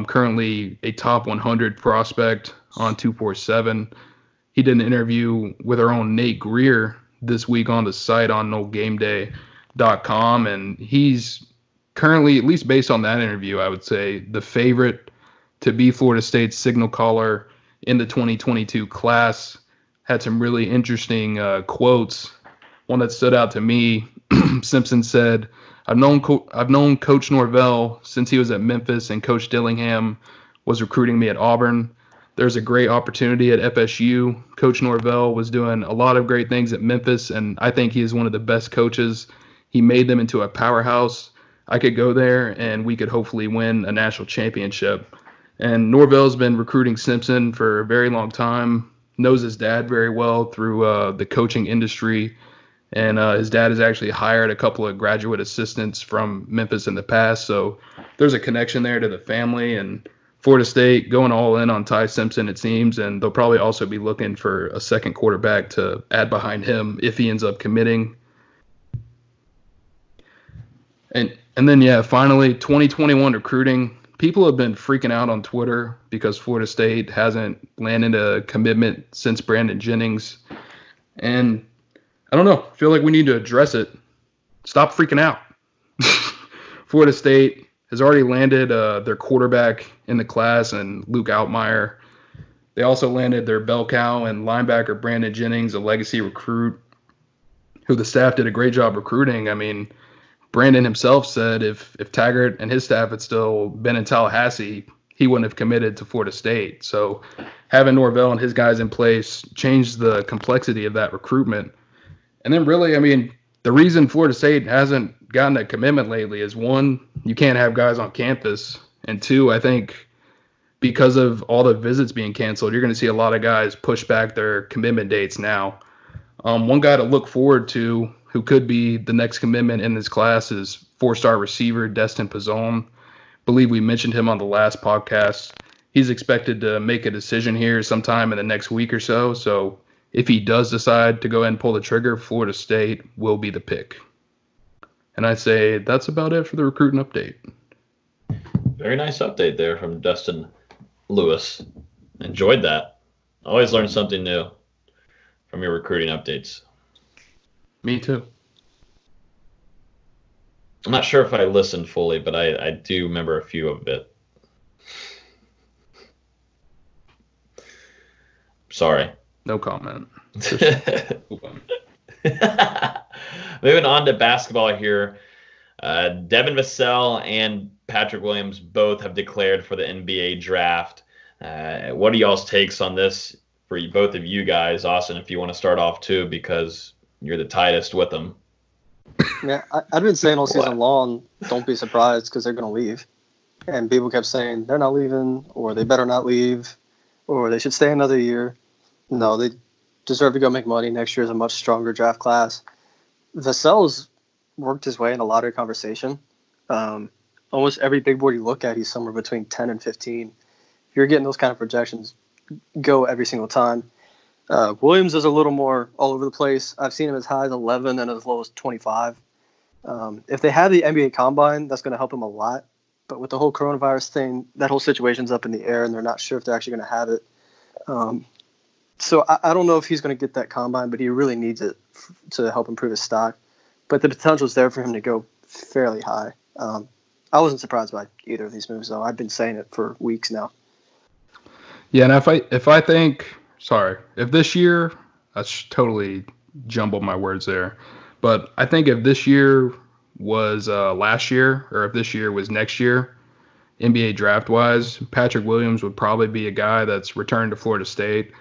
currently a top 100 prospect on 247. He did an interview with our own Nate Greer this week on the site on NoGameDay.com, and he's currently, at least based on that interview, I would say the favorite to be Florida State's signal caller in the 2022 class. Had some really interesting quotes. One that stood out to me, Simpson said, I've known Coach Norvell since he was at Memphis, and Coach Dillingham was recruiting me at Auburn. There's a great opportunity at FSU. Coach Norvell was doing a lot of great things at Memphis, and I think he is one of the best coaches. He made them into a powerhouse. I could go there, and we could hopefully win a national championship. And Norvell's been recruiting Simpson for a very long time, knows his dad very well through the coaching industry. And his dad has actually hired a couple of graduate assistants from Memphis in the past. So there's a connection there to the family. And Florida State going all in on Ty Simpson, it seems. And they'll probably also be looking for a second quarterback to add behind him if he ends up committing. And then, yeah, finally, 2021 recruiting. People have been freaking out on Twitter because Florida State hasn't landed a commitment since Brandon Jennings. And I don't know. I feel like we need to address it. Stop freaking out. Florida State has already landed their quarterback in the class, and Luke Altmaier. They also landed their bell cow and linebacker Brandon Jennings, a legacy recruit, who the staff did a great job recruiting. I mean, Brandon himself said if Taggart and his staff had still been in Tallahassee, he wouldn't have committed to Florida State. So having Norvell and his guys in place changed the complexity of that recruitment. And then really, I mean, the reason Florida State hasn't gotten a commitment lately is, one, you can't have guys on campus. And two, I think because of all the visits being canceled, you're going to see a lot of guys push back their commitment dates now. One guy to look forward to who could be the next commitment in this class is 4-star receiver Dustin Pizzone. Believe we mentioned him on the last podcast. He's expected to make a decision here sometime in the next week or so. So if he does decide to go ahead and pull the trigger, Florida State will be the pick. And I say that's about it for the recruiting update. Very nice update there from Dustin Lewis. Enjoyed that. Always learn something new from your recruiting updates. Me too. I'm not sure if I listened fully, but I do remember a few of it. Sorry. No comment. Moving on to basketball here. Devin Vassell and Patrick Williams both have declared for the NBA draft. What are y'all's takes on this for both of you guys? Austin, if you want to start off too, because you're the tightest with them. Yeah, I've been saying all season long, don't be surprised because they're going to leave. And people kept saying they're not leaving, or they better not leave, or they should stay another year. No, they deserve to go make money. Next year is a much stronger draft class. Vassell's worked his way in a lottery conversation. Almost every big board you look at, he's somewhere between 10 and 15. If you're getting those kind of projections, go every single time. Williams is a little more all over the place. I've seen him as high as 11 and as low as 25. If they have the NBA Combine, that's going to help him a lot. But with the whole coronavirus thing, that whole situation's up in the air, and they're not sure if they're actually going to have it. So I don't know if he's going to get that Combine, but he really needs it to help improve his stock. But the potential is there for him to go fairly high. I wasn't surprised by either of these moves, though. I've been saying it for weeks now. Yeah, and if this year, I totally jumbled my words there. But I think if this year was last year, or if this year was next year, NBA draft-wise, Patrick Williams would probably be a guy that's returned to Florida State.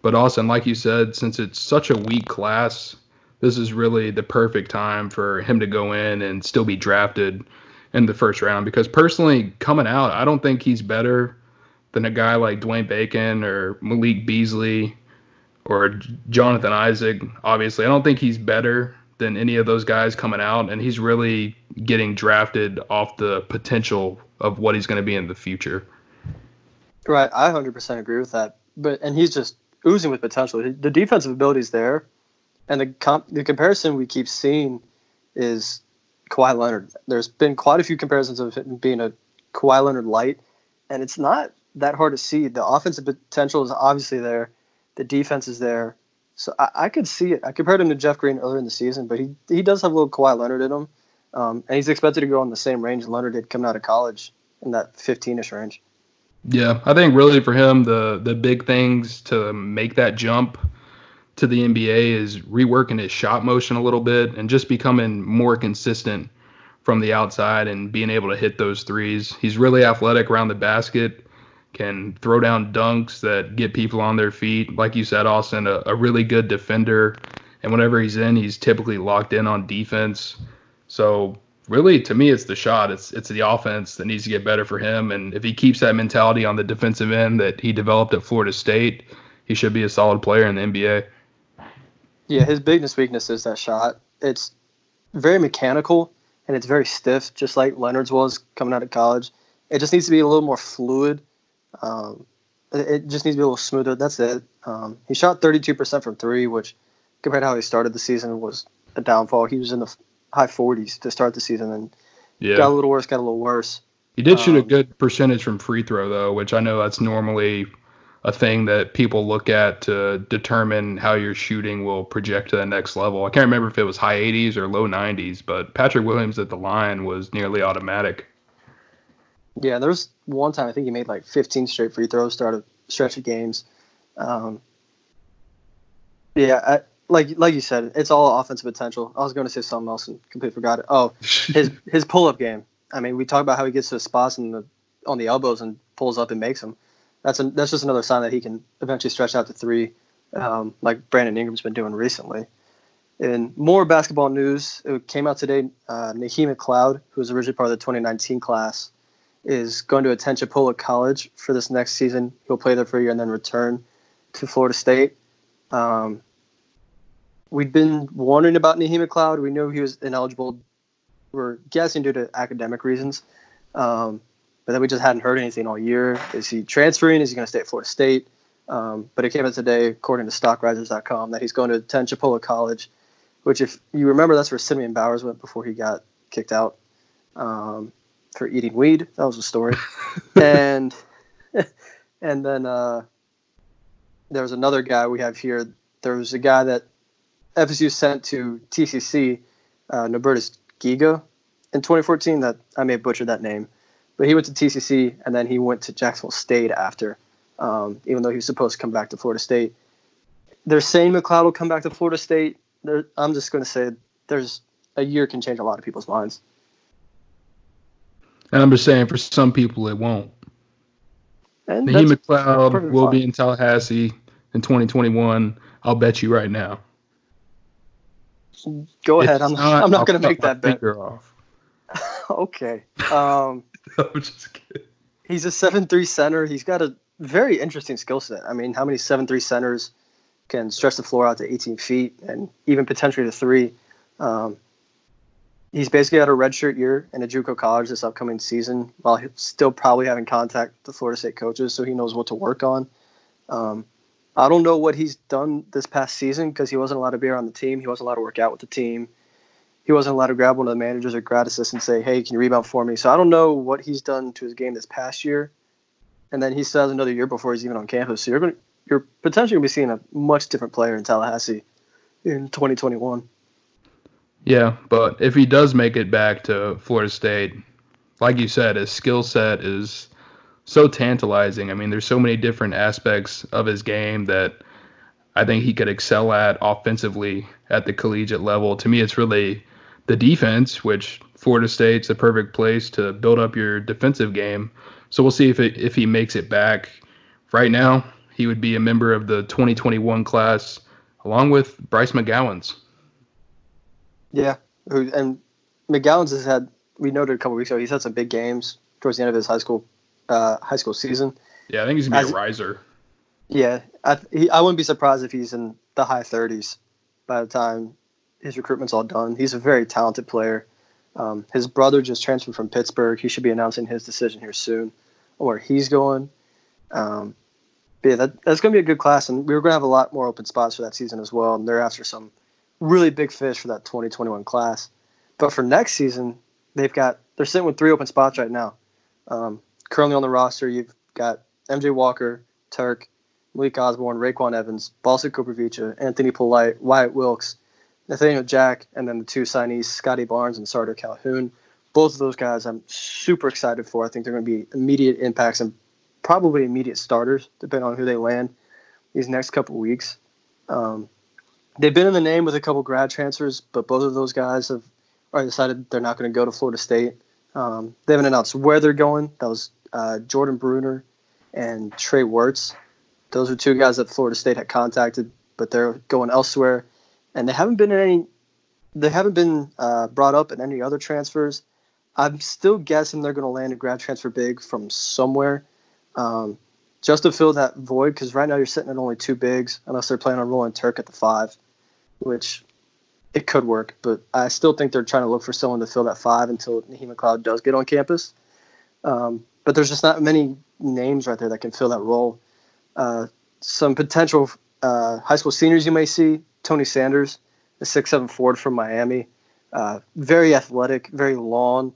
But also, like you said, since it's such a weak class, this is really the perfect time for him to go in and still be drafted in the first round. Because personally, coming out, I don't think he's better than a guy like Dwayne Bacon or Malik Beasley or Jonathan Isaac. Obviously, I don't think he's better than any of those guys coming out, and he's really getting drafted off the potential of what he's going to be in the future. Right, I 100% agree with that. And he's just oozing with potential. The defensive ability is there, and the comparison we keep seeing is Kawhi Leonard. There's been quite a few comparisons of him being a Kawhi Leonard light, and it's not that hard to see. The offensive potential is obviously there. The defense is there. So I could see it. I compared him to Jeff Green earlier in the season, but he does have a little Kawhi Leonard in him. And he's expected to go in the same range Leonard did coming out of college, in that 15-ish range. Yeah, I think really for him, the big things to make that jump to the NBA is reworking his shot motion a little bit and just becoming more consistent from the outside and being able to hit those threes. He's really athletic around the basket, can throw down dunks that get people on their feet. Like you said, Austin, a really good defender. And whenever he's in, he's typically locked in on defense. So really, to me, it's the shot. It's the offense that needs to get better for him. And if he keeps that mentality on the defensive end that he developed at Florida State, he should be a solid player in the NBA. Yeah, his biggest weakness is that shot. It's very mechanical, and it's very stiff, just like Leonard's was coming out of college. It just needs to be a little more fluid. It just needs to be a little smoother. That's it. He shot 32% from three, which compared to how he started the season was a downfall. He was in the high 40s to start the season, and got a little worse. He did shoot a good percentage from free throw, though, which I know that's normally a thing that people look at to determine how your shooting will project to the next level. I can't remember if it was high 80s or low 90s, but Patrick Williams at the line was nearly automatic. Yeah, there was one time I think he made like 15 straight free throws, started a stretch of games. Like you said, it's all offensive potential. I was going to say something else and completely forgot it. Oh, his pull-up game. I mean, we talk about how he gets to the spots on the elbows and pulls up and makes them. That's just another sign that he can eventually stretch out to three, like Brandon Ingram's been doing recently. In more basketball news, it came out today, Naheem McLeod, who was originally part of the 2019 class, is going to attend Chipola College for this next season. He'll play there for a year and then return to Florida State. We'd been wondering about Naheem McLeod. We knew he was ineligible. We're guessing due to academic reasons. But then we just hadn't heard anything all year. Is he transferring? Is he going to stay at Florida State? But it came out today, according to StockRisers.com, that he's going to attend Chipola College, which, if you remember, that's where Simeon Bowers went before he got kicked out for eating weed. That was the story. and then there was another guy we have here. There was a guy that FSU sent to TCC, Nobertus Giga, in 2014. That I may have butchered that name. But he went to TCC, and then he went to Jacksonville State after. even though he was supposed to come back to Florida State. They're saying McLeod will come back to Florida State. I'm just going to say there's a year can change a lot of people's minds. And I'm just saying, for some people, it won't. And Naheem McLeod will fine. be in Tallahassee in 2021. I'll bet you right now. Go ahead. I'm not going to make that bet. Off. Okay. I'm just kidding. He's a 7'3" center. He's got a very interesting skill set. I mean, how many 7'3" centers can stretch the floor out to 18 feet and even potentially to 3? He's basically had a redshirt year in a JUCO college this upcoming season, while he's still probably having contact with the Florida State coaches, so he knows what to work on. I don't know what he's done this past season because he wasn't allowed to be around the team. He wasn't allowed to work out with the team. He wasn't allowed to grab one of the managers or grad assistants and say, hey, can you rebound for me? So I don't know what he's done to his game this past year. And then he still has another year before he's even on campus. So you're potentially going to be seeing a much different player in Tallahassee in 2021. Yeah, but if he does make it back to Florida State, like you said, his skill set is so tantalizing. I mean, there's so many different aspects of his game that I think he could excel at offensively at the collegiate level. To me, it's really the defense, which Florida State's a perfect place to build up your defensive game. So we'll see if he makes it back. Right now, he would be a member of the 2021 class along with Bryce McGowan's. Yeah, and McGowan's has had, we noted a couple weeks ago, he's had some big games towards the end of his high school season. Yeah, I think he's going to be a riser. Yeah, I wouldn't be surprised if he's in the high 30s by the time his recruitment's all done. He's a very talented player. His brother just transferred from Pittsburgh. He should be announcing his decision here soon on where he's going. But yeah, that's going to be a good class, and we're going to have a lot more open spots for that season as well, and they're after some really big fish for that 2021 class. But for next season, they're sitting with 3 open spots right now. Currently on the roster, you've got MJ Walker, Turk, Malik Osborne, Raekwon Evans, Balsa Koprivica, Anthony Polite, Wyatt Wilkes, Nathaniel Jack, and then the 2 signees, Scotty Barnes and Sartor Calhoun. Both of those guys I'm super excited for. I think they're going to be immediate impacts and probably immediate starters, depending on who they land these next couple of weeks. They've been in the name with a couple grad transfers, but both of those guys have already decided they're not going to go to Florida State. They haven't announced where they're going. That was Jordan Bruner and Trey Wirtz. Those are 2 guys that Florida State had contacted, but they're going elsewhere. And they haven't been brought up in any other transfers. I'm still guessing they're going to land a grad transfer big from somewhere, just to fill that void. Because right now you're sitting at only 2 bigs, unless they're planning on rolling Turk at the 5, which it could work. But I still think they're trying to look for someone to fill that 5 until Naheem McLeod does get on campus. But there's just not many names right there that can fill that role. Some potential high school seniors you may see. Tony Sanders, the 6'7" forward from Miami. Very athletic, very long.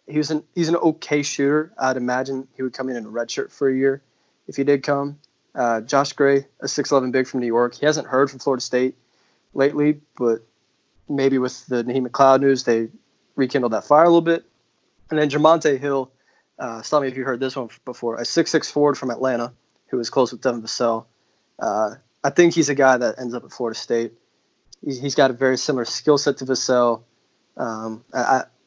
He's an okay shooter. I'd imagine he would come in a red shirt for a year if he did come. Josh Gray, a 6'11" big from New York. He hasn't heard from Florida State lately, but maybe with the Naheem McLeod news, they rekindled that fire a little bit. And then Jermonte Hill, stop me if you heard this one before, a 6'6" forward from Atlanta who was close with Devin Vassell. I think he's a guy that ends up at Florida State. He's got a very similar skill set to Vassell. And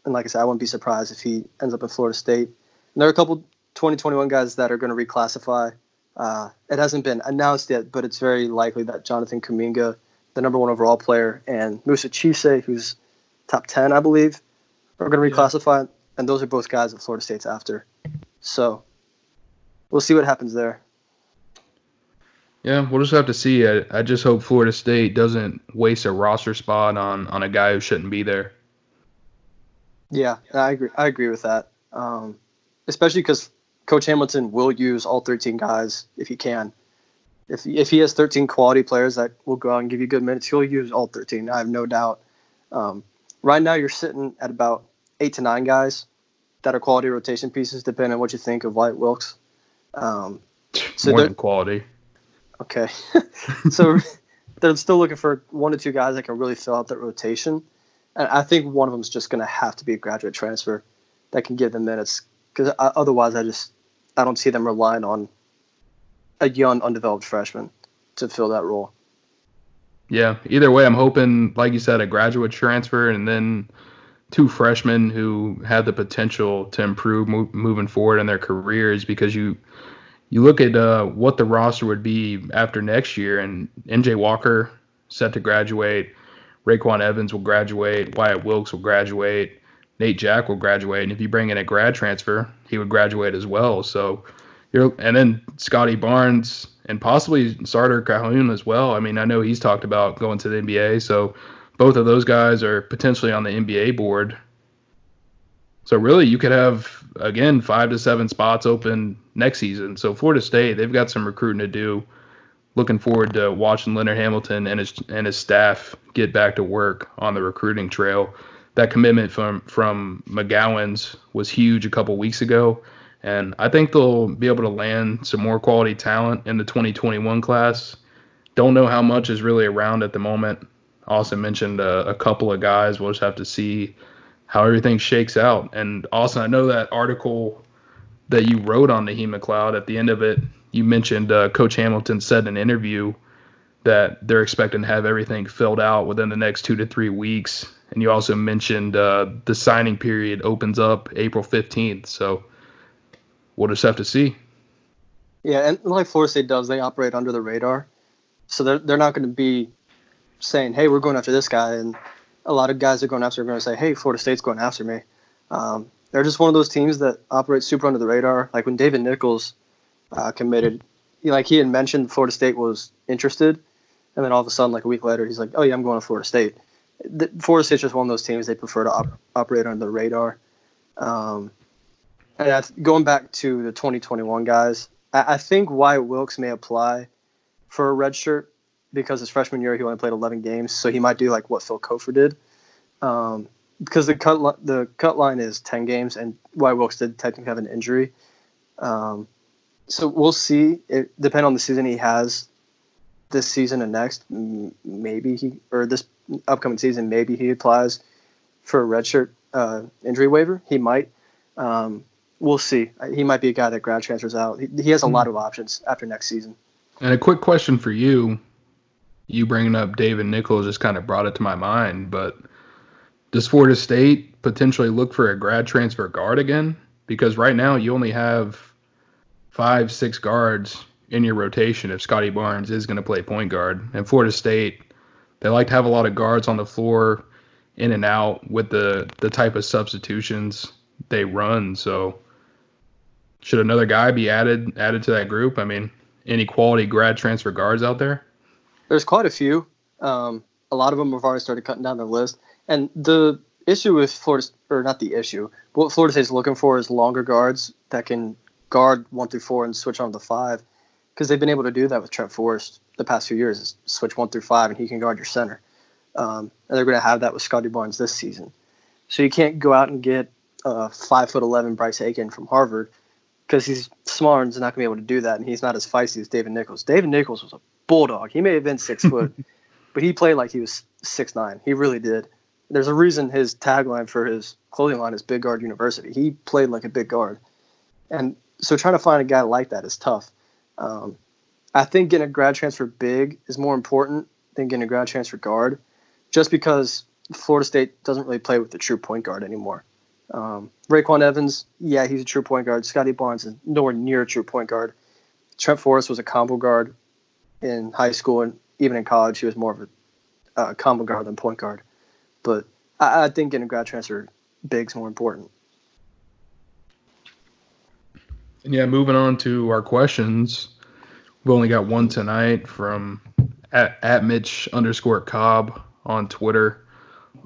like I said, I wouldn't be surprised if he ends up at Florida State. And there are a couple 2021 guys that are going to reclassify. It hasn't been announced yet, but it's very likely that Jonathan Kuminga, the number 1 overall player, and Musa Chise, who's top 10, I believe, are going to reclassify. And those are both guys that Florida State's after. So we'll see what happens there. Yeah, we'll just have to see. I just hope Florida State doesn't waste a roster spot on a guy who shouldn't be there. Yeah, I agree with that. Especially because Coach Hamilton will use all 13 guys if he can. If he has 13 quality players that will go out and give you good minutes, he'll use all 13. I have no doubt. Right now, you're sitting at about 8 to 9 guys that are quality rotation pieces, depending on what you think of Wyatt Wilkes. So more than quality. Okay. So they're still looking for 1 to 2 guys that can really fill out that rotation. And I think one of them is just going to have to be a graduate transfer that can give them minutes. Because otherwise, I don't see them relying on a young, undeveloped freshman to fill that role. Yeah, either way, I'm hoping, like you said, a graduate transfer and then 2 freshmen who have the potential to improve moving forward in their careers, because you look at what the roster would be after next year, and NJ Walker set to graduate, Raekwon Evans will graduate, Wyatt Wilkes will graduate, Nate Jack will graduate, and if you bring in a grad transfer, he would graduate as well. So and then Scotty Barnes and possibly Sarter Calhoun as well. I mean, I know he's talked about going to the NBA, so both of those guys are potentially on the NBA board. So really, you could have, again, 5 to 7 spots open next season. So Florida State, they've got some recruiting to do. Looking forward to watching Leonard Hamilton and his staff get back to work on the recruiting trail. That commitment from McGowan's was huge a couple weeks ago, and I think they'll be able to land some more quality talent in the 2021 class. Don't know how much is really around at the moment. Austin mentioned a couple of guys. We'll just have to see how everything shakes out. And Austin, I know that article that you wrote on Naheem McLeod, at the end of it, you mentioned Coach Hamilton said in an interview that they're expecting to have everything filled out within the next 2 to 3 weeks. And you also mentioned the signing period opens up April 15th. So we'll just have to see. Yeah, and like Florida State does, they operate under the radar. So they're not going to be saying, hey, we're going after this guy. And a lot of guys are going after are going to say, hey, Florida State's going after me. They're just one of those teams that operate super under the radar. Like when David Nichols committed, he had mentioned Florida State was interested. And then all of a sudden, like a week later, he's like, oh, yeah, I'm going to Florida State. Florida State's just one of those teams they prefer to operate under the radar. And going back to the 2021 guys, I think Wyatt Wilkes may apply for a red shirt because his freshman year he only played 11 games, so he might do like what Phil Kofer did. Because the cut line is 10 games, and Wyatt Wilkes did technically have an injury. So we'll see. It depends on the season he has this season and next. This upcoming season, maybe he applies for a redshirt injury waiver. He might. We'll see. He might be a guy that grad transfers out. He has a lot of options after next season. And a quick question for you. You bringing up David Nichols just kind of brought it to my mind, but does Florida State potentially look for a grad transfer guard again? Because right now you only have 5-6 guards in your rotation if Scotty Barnes is going to play point guard. And Florida State, they like to have a lot of guards on the floor in and out with the type of substitutions they run. So should another guy be added to that group? I mean, any quality grad transfer guards out there? There's quite a few. A lot of them have already started cutting down their list. And the issue with Florida, or not the issue, what Florida State is looking for is longer guards that can guard 1 through 4 and switch on to 5, because they've been able to do that with Trent Forrest the past few years. Is switch 1 through 5 and he can guard your center. And they're going to have that with Scotty Barnes this season. So you can't go out and get 5'11" Bryce Aiken from Harvard because he's smaller and is not going to be able to do that, and he's not as feisty as David Nichols. David Nichols was a bulldog. He may have been 6 foot, but he played like he was 6'9". He really did. There's a reason his tagline for his clothing line is Big Guard University. He played like a big guard. And so trying to find a guy like that is tough. I think getting a grad transfer big is more important than getting a grad transfer guard, just because Florida State doesn't really play with the true point guard anymore. Raekwon Evans, yeah, he's a true point guard. Scotty Barnes is nowhere near a true point guard. Trent Forrest was a combo guard in high school, and even in college, he was more of a combo guard than point guard. But I think getting a grad transfer big is more important. And yeah, moving on to our questions. We've only got one tonight from at Mitch_Cobb on Twitter.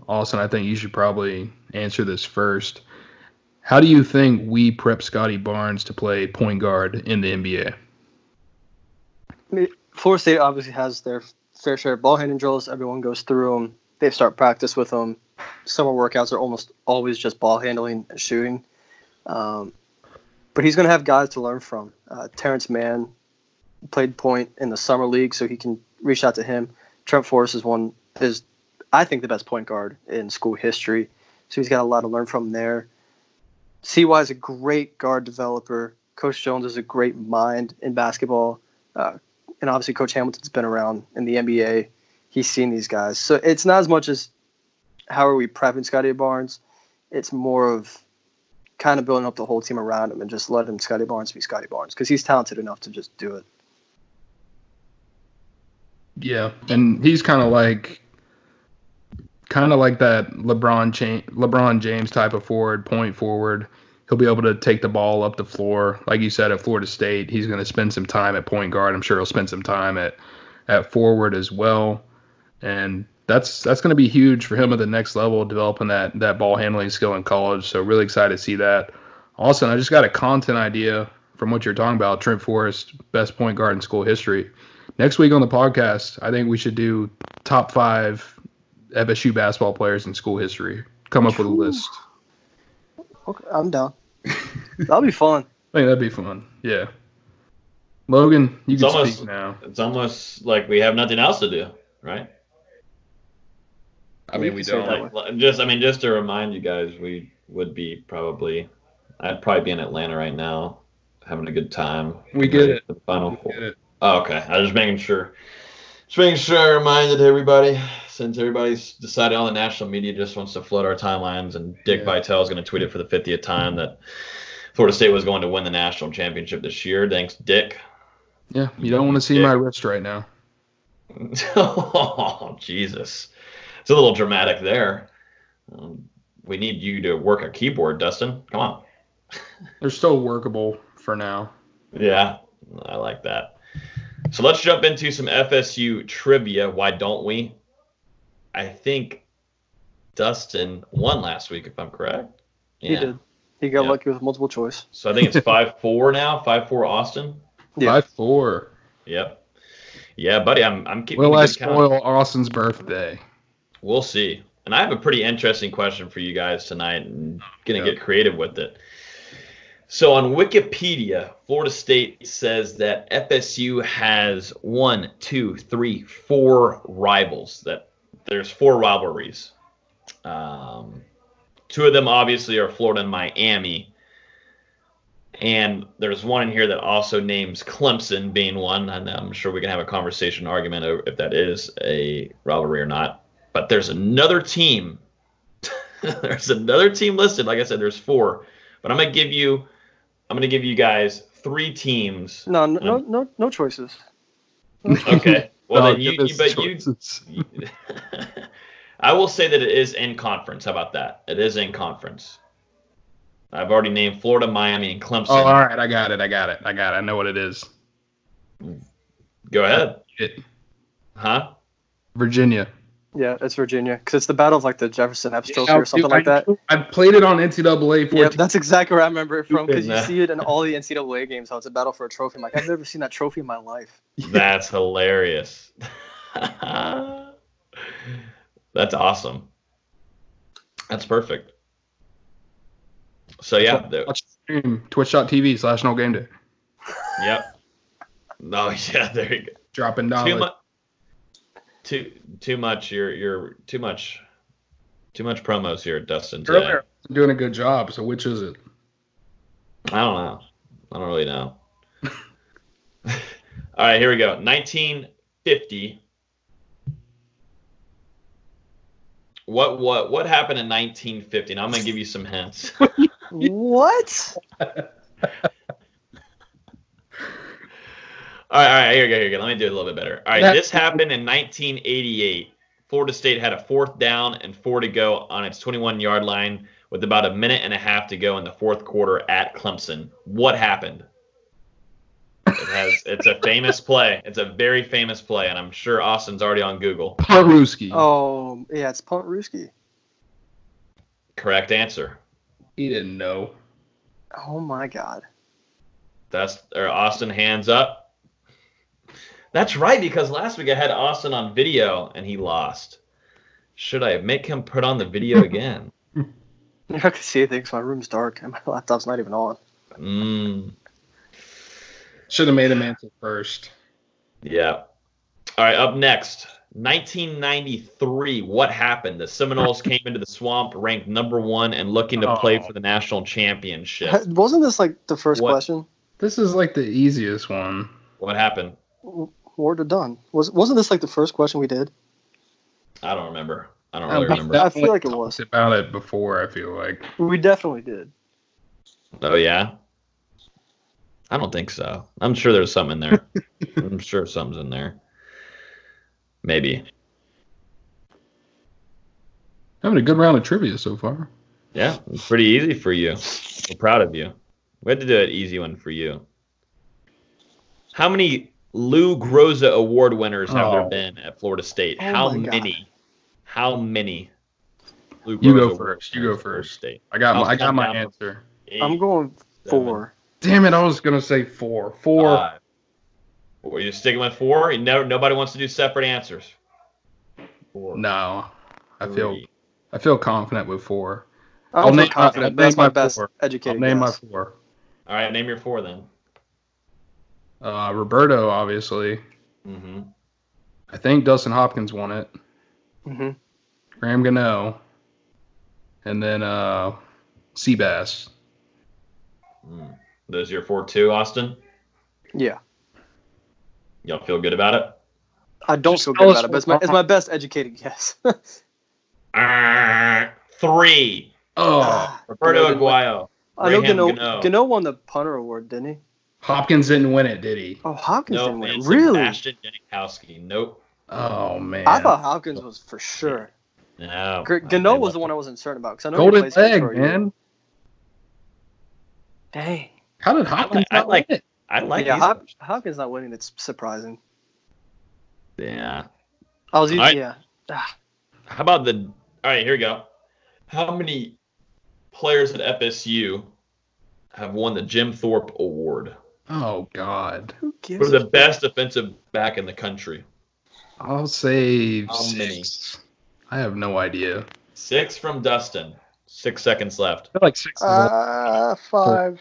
Austin, I think you should probably answer this first. How do you think we prep Scotty Barnes to play point guard in the NBA? I mean, Florida State obviously has their fair share of ball handling drills. Everyone goes through them. They start practice with them. Summer workouts are almost always just ball handling and shooting. But he's going to have guys to learn from. Terrence Mann played point in the summer league, so he can reach out to him. Trent Forrest is I think, the best point guard in school history. So he's got a lot to learn from there. CY is a great guard developer. Coach Jones is a great mind in basketball. and obviously Coach Hamilton's been around in the NBA. He's seen these guys. So it's not as much as how are we prepping Scotty Barnes. It's more of kind of building up the whole team around him and just letting Scotty Barnes be Scotty Barnes because he's talented enough to just do it. Yeah, and he's kind of like that LeBron James type of forward, point forward. He'll be able to take the ball up the floor. Like you said, at Florida State, he's going to spend some time at point guard. I'm sure he'll spend some time at forward as well. And that's going to be huge for him at the next level, developing that ball handling skill in college. So really excited to see that. Also, I just got a content idea from what you're talking about, Trent Forrest, best point guard in school history. Next week on the podcast, I think we should do top 5 FSU basketball players in school history. Come up with a list. Okay, I'm down. That'll be fun. I think that'd be fun. Yeah. Logan, you can speak now. It's almost like we have nothing else to do, right? I mean, we don't. Just to remind you guys, I'd probably be in Atlanta right now, having a good time. We get it. The Final Four. Oh, okay. I was just making sure. I reminded everybody, since everybody's decided on the national media just wants to flood our timelines, and Dick Vitale is going to tweet it for the 50th time that Florida State was going to win the national championship this year. Thanks, Dick. Yeah, you don't want to see my wrist right now. Oh, Jesus. It's a little dramatic there. We need you to work a keyboard, Dustin. Come on. They're still workable for now. Yeah, I like that. So let's jump into some FSU trivia. Why don't we? I think Dustin won last week, if I'm correct. Yeah. He did. He got lucky with multiple choice. So I think it's 5-4 now. 5-4 Austin. Yeah. 5-4. Yep. Yeah, buddy. I'm keeping. Will I spoil Austin's birthday? We'll see. And I have a pretty interesting question for you guys tonight, and gonna get creative with it. So on Wikipedia, Florida State says that FSU has 4 rivals. That there's 4 rivalries. 2 of them obviously are Florida and Miami. And there's one in here that also names Clemson being one. And I'm sure we can have a conversation argument over if that is a rivalry or not. But there's another team. There's another team listed. Like I said, there's 4. But I'm gonna give you guys 3 teams. No choices. Okay. Well, then you I will say that it is in conference. How about that? It is in conference. I've already named Florida, Miami, and Clemson. Oh, all right. I got it. I know what it is. Go ahead. Huh? Virginia. Yeah, it's Virginia because it's the battle of like the Jefferson Epps or something like that. I played it on NCAA 14. Yeah, that's exactly where I remember it from because you see it in all the NCAA games. How it's a battle for a trophy. I'm like, I've never seen that trophy in my life. That's hilarious. That's awesome. That's perfect. So yeah, Twitch.tv/No Game Day. Yep. No, yeah, there you go. Dropping dollars. Too much. You're too much promos here, Dustin. Today. Earlier, I'm doing a good job. So which is it? I don't know. I don't really know. All right, here we go. 1950. What happened in 1950? Now I'm gonna give you some hints. What? All right, here we go. Let me do it a little bit better. All right, this happened in 1988. Florida State had a 4th down and 4 to go on its 21-yard line with about a minute and a half to go in the 4th quarter at Clemson. What happened? It's a famous play. It's a very famous play, and I'm sure Austin's already on Google. Punt-Ruski. Oh, yeah, it's Punt-Ruski. Correct answer. He didn't know. Oh, my God. Austin, hands up. That's right, because last week I had Austin on video, and he lost. Should I make him put on the video again? I can see things. My room's dark, and my laptop's not even on. Should have made him answer first. Yeah. All right, up next. 1993, what happened? The Seminoles came into the swamp, ranked number 1, and looking to play for the national championship. Wasn't this like the first question? This is like the easiest one. What happened? Ward or done? Wasn't this like the first question we did? I don't remember. I don't really remember. I feel like it was. Talked about it before, I feel like. We definitely did. Oh, yeah? I don't think so. I'm sure there's something in there. I'm sure something's in there. Maybe. Having a good round of trivia so far. Yeah, it's pretty easy for you. We're proud of you. We had to do an easy one for you. How many Lou Groza Award winners have there been at Florida State? Oh How my God. many? How many? Lou You Groza go Award first. You winners go at Florida first. State? I got my Count down. answer. 8, I'm going 4. Damn it! I was gonna say 4. 4. 5. Were you sticking with 4? Nobody wants to do separate answers. 4. No, I 3. feel confident with 4. I'm I'll not name confident, but my- that's my name my best 4. educated I'll name guess. my 4. All right, name your 4 then. Roberto, obviously. Mm-hmm. I think Dustin Hopkins won it. Mm-hmm. Graham Gano. And then Seabass. Those are your 4 too, Austin? Yeah. Y'all feel good about it? I don't Just feel tell good us about it, but it's my best educated guess. 3. Oh, Roberto Aguayo. I know Graham Gano won the punter award, didn't he? Hopkins didn't win it, did he? Oh, Hopkins No, didn't win. it's Really? Sebastian Janikowski. Nope. Oh, man. I thought Hopkins was for sure. No. Gano was the one I wasn't certain about because I know Golden he plays for leg, Detroit. man. Dang. How did Hopkins I not like- win it? I like Yeah, these. Hopkins not winning. It's surprising. Yeah. I was All right. yeah. How about the? All right, here we go. How many players at FSU have won the Jim Thorpe Award Oh, God. Who gives for a the best defensive back in the country? I'll say How 6. many? I have no idea. 6 from Dustin. 6 seconds left. I feel like 6 is a 5.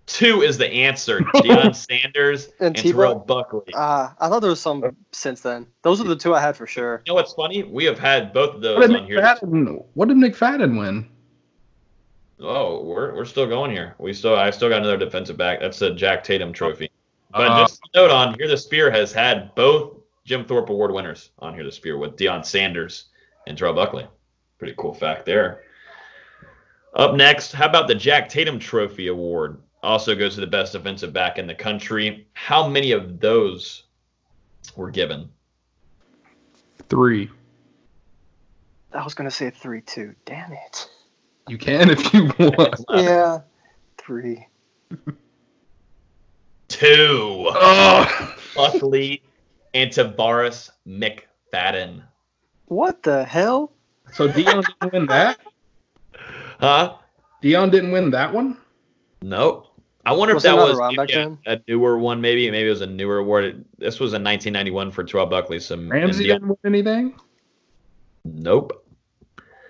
2 is the answer. Deion Sanders and And Terrell Tebow? Buckley. I thought there was some since then. Those are the 2 I had for sure. You know what's funny? We have had both of What those did on here. What did McFadden win? Oh, we're still going here. I still got another defensive back. That's a Jack Tatum trophy. But just a note on here, the Spear has had both Jim Thorpe Award winners on here. The Spear with Deion Sanders and Terrell Buckley. Pretty cool fact there. Up next, how about the Jack Tatum Trophy Award? Also goes to the best defensive back in the country. How many of those were given? 3. I was gonna say 3 too. Damn it. You can if you want. Yeah. 3. 2. Oh. Buckley and Tavares McFadden. What the hell? So Deion didn't win that? Huh? Deion didn't win that one? Nope. I wonder Was if that it not was around back maybe then? a newer one, maybe. Maybe it was a newer award. This was in 1991 for Terrell Buckley. Ramsey didn't win anything? Nope.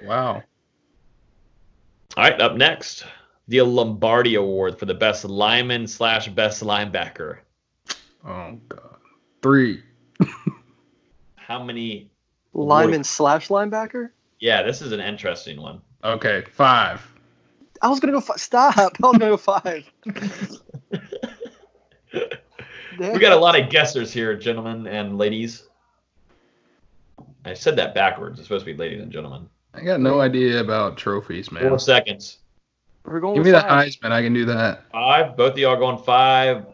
Wow. All right, up next, the Lombardi Award for the best lineman / best linebacker. Oh, God. 3. How many? Lineman / linebacker? Yeah, this is an interesting one. Okay, 5. I was gonna go. Stop! I was gonna go 5. We got a lot of guessers here, gentlemen and ladies. I said that backwards. It's supposed to be ladies and gentlemen. I got no idea about trophies, man. 4 seconds. We're going Give with me the 5. Heisman. I can do that. 5. Both of y'all going 5.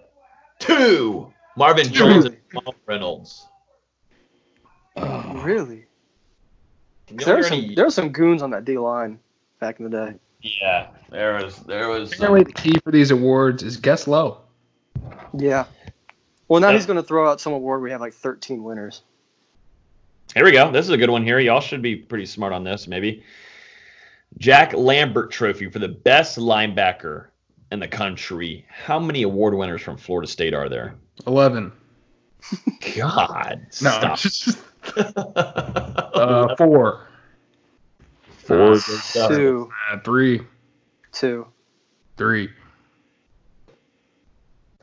2. Marvin Jones and Paul Reynolds. Really? You There know, were some goons on that D line back in the day. Yeah, there was. Apparently, the key for these awards is guess low. Yeah. Well, now he's gonna throw out some award where we have like 13 winners. Here we go. This is a good one here. Y'all should be pretty smart on this, maybe. Jack Lambert Trophy for the best linebacker in the country. How many award winners from Florida State are there? 11. God, No. stop. 4. 4. 2. 3. 2. 3.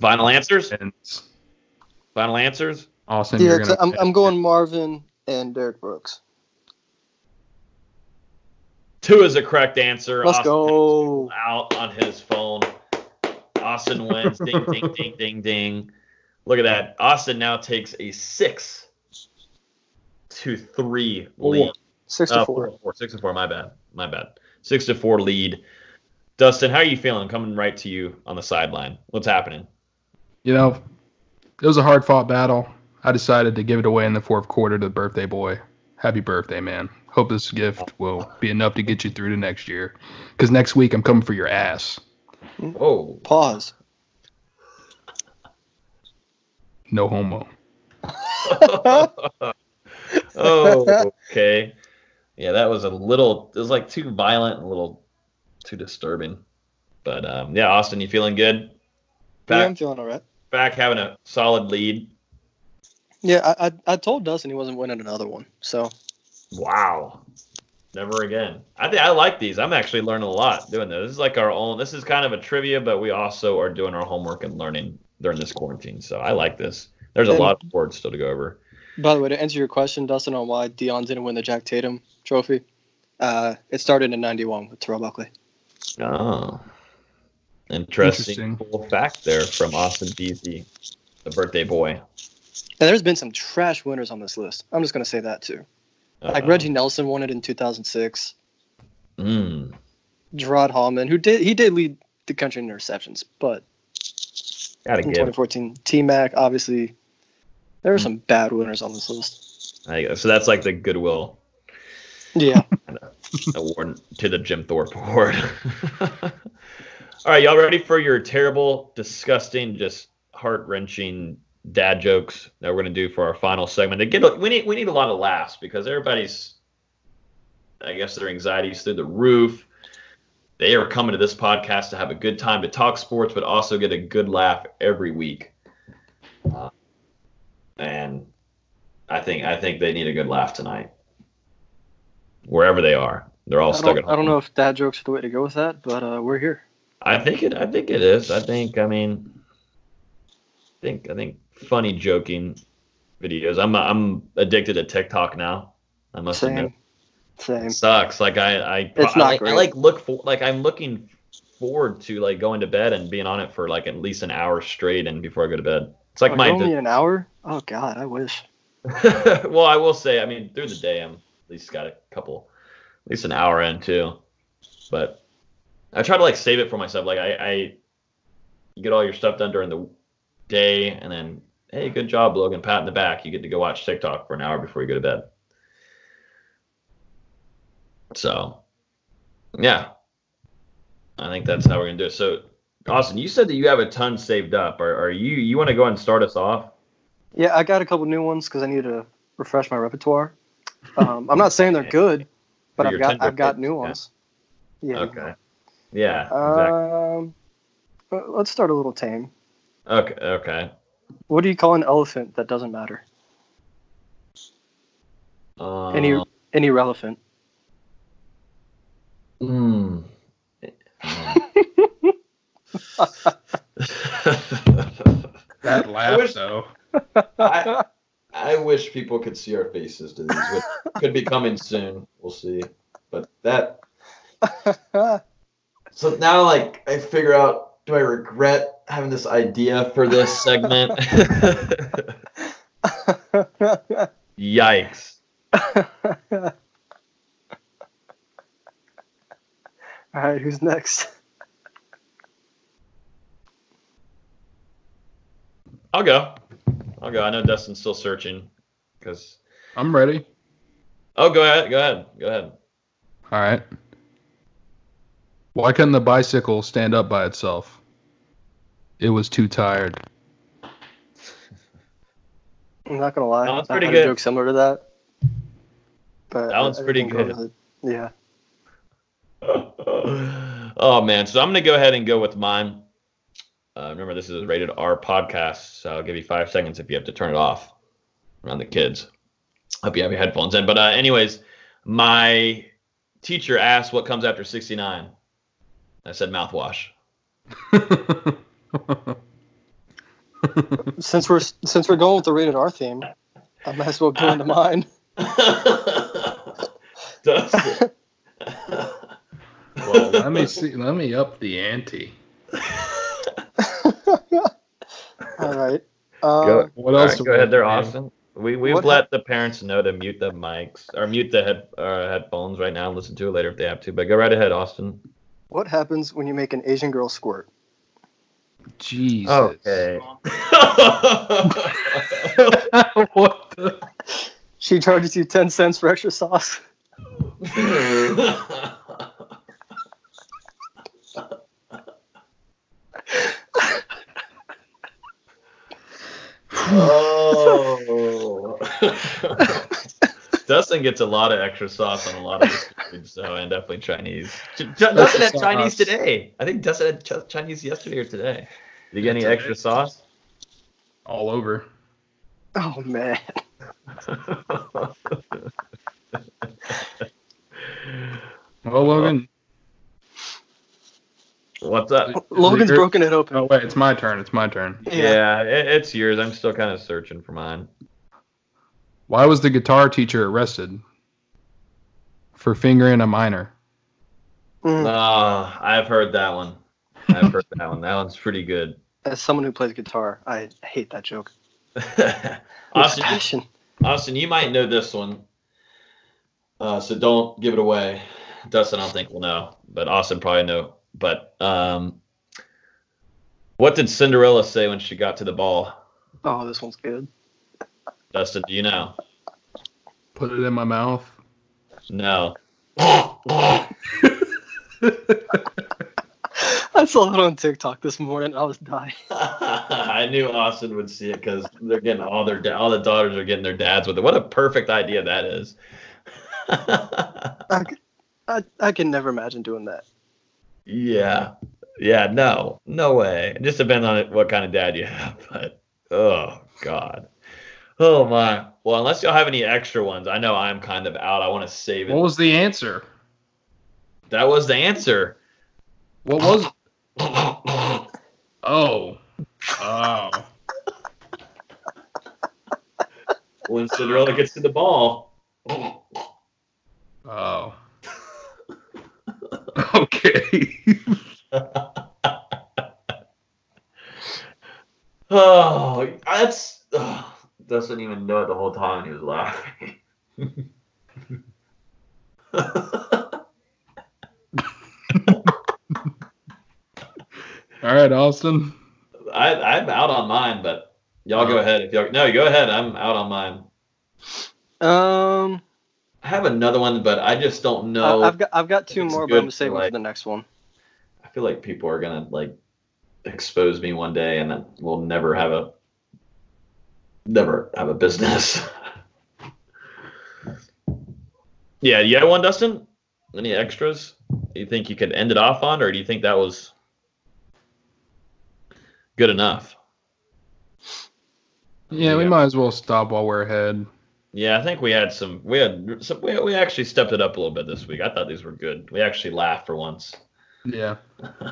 Final answers? And Final answers? Austin, Yeah, you're gonna. I'm going Marvin and Derek Brooks. 2 is a correct answer. Let's Austin go. out on his phone. Austin wins. Ding, ding, ding, ding, ding. Look at that. Austin now takes a 6-3 lead. 6-4. 6-4. My bad. 6-4 lead. Dustin, how are you feeling? Coming right to you on the sideline. What's happening? You know, it was a hard-fought battle. I decided to give it away in the fourth quarter to the birthday boy. Happy birthday, man. Hope this gift will be enough to get you through to next year. Because next week I'm coming for your ass. Oh. Pause. No homo. Oh, okay. Yeah, that was it was like too violent and a little too disturbing. But, yeah, Austin, you feeling good? Yeah, I'm feeling all right. Back having a solid lead. Yeah, I told Dustin he wasn't winning another one, so. Wow. Never again. I like these. I'm actually learning a lot doing this. This is like our own. This is kind of a trivia, but we also are doing our homework and learning during this quarantine. So I like this. There's a lot of words still to go over. By the way, to answer your question, Dustin, on why Deion didn't win the Jack Tatum trophy, it started in '91 with Terrell Buckley. Oh. Interesting. Cool fact there from Austin Beasley, the birthday boy. And there's been some trash winners on this list. I'm just going to say that, too. Like Reggie Nelson won it in 2006. Gerard Hallman, he did lead the country in interceptions, but in 2014, T-Mac, obviously, there were some bad winners on this list. So that's like the Goodwill. Yeah. Award to the Jim Thorpe Award. All right, y'all ready for your terrible, disgusting, just heart-wrenching dad jokes that we're going to do for our final segment? We need a lot of laughs because everybody's, I guess, their anxiety's through the roof. They are coming to this podcast to have a good time, to talk sports, but also get a good laugh every week. And I think they need a good laugh tonight, wherever they are. They're all stuck at home. I don't know if dad jokes are the way to go with that, but we're here. I think it is. I think funny joking videos. I'm addicted to TikTok now. I must admit. Same. It sucks. Like it's not great. I'm looking forward to like going to bed and being on it for like at least an hour straight and before I go to bed. It's like only an hour? Oh God, I wish. Well, I will say, through the day I'm at least got at least an hour in too. But I try to like save it for myself. Like you get all your stuff done during the day and then, hey, good job, Logan, pat in the back. You get to go watch TikTok for an hour before you go to bed. So, yeah, I think that's how we're going to do it. So, Austin, you said that you have a ton saved up. Are you want to go and start us off? Yeah, I got a couple new ones because I need to refresh my repertoire. I'm not saying they're good, but I've got new ones. Yeah. Okay. Yeah. Exactly. Let's start a little tame. Okay. What do you call an elephant that doesn't matter? Any relevant? That laugh, though. I wish people could see our faces to these. Which could be coming soon. We'll see. But that. So now, like, I figure out, do I regret having this idea for this segment? Yikes. All right, who's next? I'll go. I know Dustin's still searching because I'm ready. Oh, go ahead. All right. Why couldn't the bicycle stand up by itself? It was too tired. I'm not gonna lie. That one's I pretty had good. a joke similar to that. But that one's pretty good. Yeah. Oh man, so I'm gonna go ahead and go with mine. Remember, this is a rated R podcast, so I'll give you 5 seconds if you have to turn it off around the kids. Hope you have your headphones in. But anyways, my teacher asked what comes after 69. I said mouthwash. Since we're going with the rated R theme, I might as well go into mine. Dustin. Well, let me up the ante. All right. What else? Right, go ahead there, Austin. We've What let the parents know to mute the mics or mute the headphones right now and listen to it later if they have to. But go right ahead, Austin. What happens when you make an Asian girl squirt? Jesus. Okay. What the? She charges you 10 cents for extra sauce. Oh. Dustin gets a lot of extra sauce on a lot of his food, so and definitely Chinese. Dustin had Chinese today. I think Dustin had Chinese yesterday or today. Did you get any extra sauce? All over. Oh, man. Well, Logan. What's up? Logan's broken it open. Oh, wait, it's my turn. Yeah, it's yours. I'm still kind of searching for mine. Why was the guitar teacher arrested? For fingering a minor. I've heard that one. That one's pretty good. As someone who plays guitar, I hate that joke. Austin, you might know this one. So don't give it away. Dustin, I don't think will know, but Austin probably know. But what did Cinderella say when she got to the ball? Oh, this one's good. Dustin, do you know? Put it in my mouth. No. I saw that on TikTok this morning. I was dying. I knew Austin would see it because they're getting all the daughters are getting their dads with it. What a perfect idea that is. I can never imagine doing that. Yeah, no way. It just depends on what kind of dad you have. But oh god, oh my. Well, unless y'all have any extra ones, I know I'm kind of out. I want to save it. What was the answer? That was the answer. What was? Oh. When Cinderella gets to the ball. Oh. Okay. Doesn't even know it the whole time he was laughing. All right, Austin. I'm out on mine, but y'all go ahead. If y'all go ahead. I'm out on mine. I have another one, but I just don't know. I've got two more, but I'm gonna save them for the next one. I feel like people are gonna expose me one day, and then we'll never have a business. Yeah, you have one, Dustin? Any extras? Do you think you could end it off on, or do you think that was good enough? Yeah, we might as well stop while we're ahead. Yeah, I think we actually stepped it up a little bit this week. I thought these were good. We actually laughed for once. Yeah.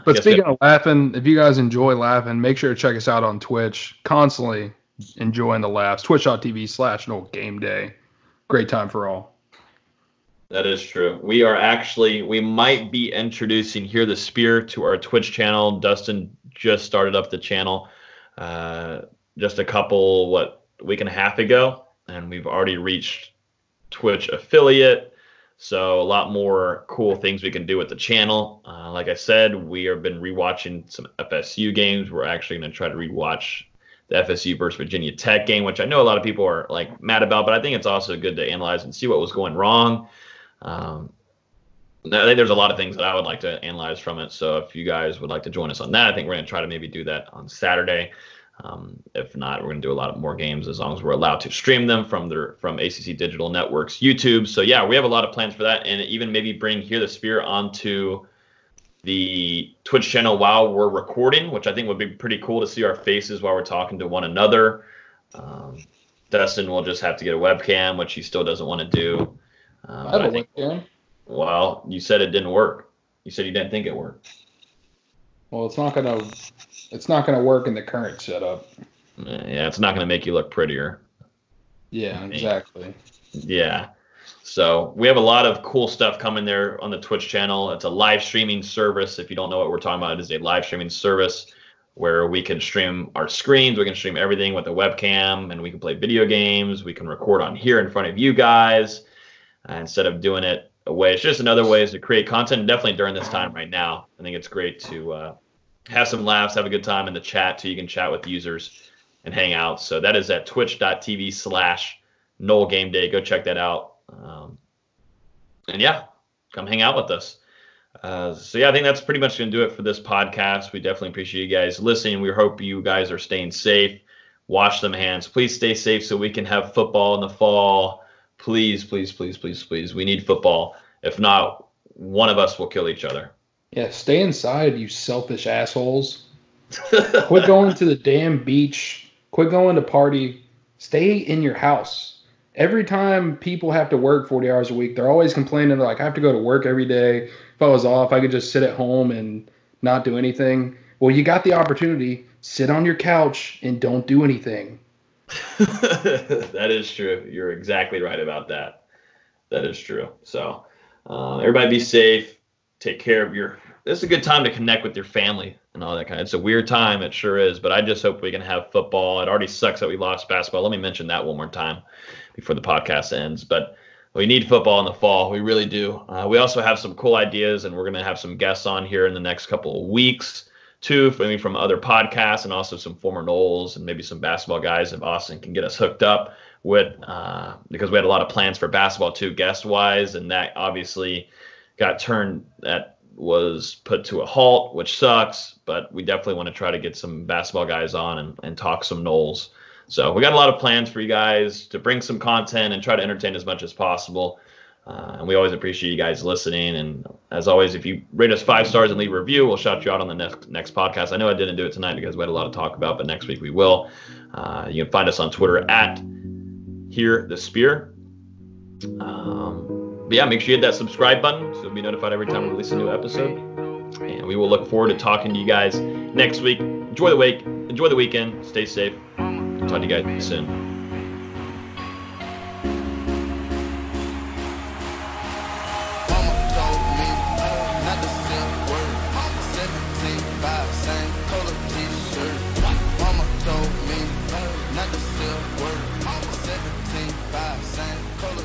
But speaking of laughing, if you guys enjoy laughing, make sure to check us out on Twitch. Constantly enjoying the laughs. Twitch.tv/NogameDay. Great time for all. That is true. We might be introducing Hear the Spear to our Twitch channel. Dustin just started up the channel just a week and a half ago, and we've already reached Twitch affiliate. So a lot more cool things we can do with the channel. Like I said, we have been rewatching some FSU games. We're actually going to try to rewatch the FSU versus Virginia Tech game, which I know a lot of people are mad about, but I think it's also good to analyze and see what was going wrong. I think there's a lot of things that I would like to analyze from it. So if you guys would like to join us on that, I think we're going to try to maybe do that on Saturday. If not, we're going to do a lot more games as long as we're allowed to stream them from ACC Digital Network's YouTube. So yeah, we have a lot of plans for that, and even maybe bring Hear the Spear onto the Twitch channel while we're recording, which I think would be pretty cool to see our faces while we're talking to one another. Dustin will just have to get a webcam, which he still doesn't want to do. I have a webcam. Well, you said it didn't work. You said you didn't think it worked. Well, it's not gonna work in the current setup. Yeah, it's not gonna make you look prettier. Yeah, exactly. Yeah. So we have a lot of cool stuff coming there on the Twitch channel. It's a live streaming service. If you don't know what we're talking about, it is a live streaming service where we can stream our screens, we can stream everything with a webcam, and we can play video games. We can record on here in front of you guys instead of doing it away. It's just another way to create content, and definitely during this time right now. I think it's great to have some laughs, have a good time in the chat, so you can chat with users and hang out. So that is at twitch.tv/Noel Game Day. Go check that out. And yeah, come hang out with us. So yeah, I think that's pretty much going to do it for this podcast. We definitely appreciate you guys listening. We hope you guys are staying safe. Wash them hands. Please stay safe so we can have football in the fall. Please, please, please, please, please. We need football. If not, one of us will kill each other. Yeah, stay inside, you selfish assholes. Quit going to the damn beach. Quit going to party. Stay in your house. Every time people have to work 40 hours a week, they're always complaining. They're like, I have to go to work every day. If I was off, I could just sit at home and not do anything. Well, you got the opportunity. Sit on your couch and don't do anything. That is true. You're exactly right about that. That is true. So everybody be safe. Take care of this is a good time to connect with your family and all that kind of. It's a weird time. It sure is. But I just hope we can have football. It already sucks that we lost basketball. Let me mention that one more time before the podcast ends. But we need football in the fall. We really do. We also have some cool ideas, and we're going to have some guests on here in the next couple of weeks too, maybe from other podcasts, and also some former Noles and maybe some basketball guys if Austin can get us hooked up with, because we had a lot of plans for basketball too, guest-wise, and that obviously was put to a halt, which sucks, but we definitely want to try to get some basketball guys on and talk some Noles. So we got a lot of plans for you guys to bring some content and try to entertain as much as possible. And we always appreciate you guys listening. And as always, if you rate us 5 stars and leave a review, we'll shout you out on the next podcast. I know I didn't do it tonight because we had a lot to talk about, but next week we will. You can find us on Twitter at HearTheSpear. But yeah, make sure you hit that subscribe button so you'll be notified every time we release a new episode. And we will look forward to talking to you guys next week. Enjoy the week. Enjoy the weekend. Stay safe. Talk to you guys soon. Color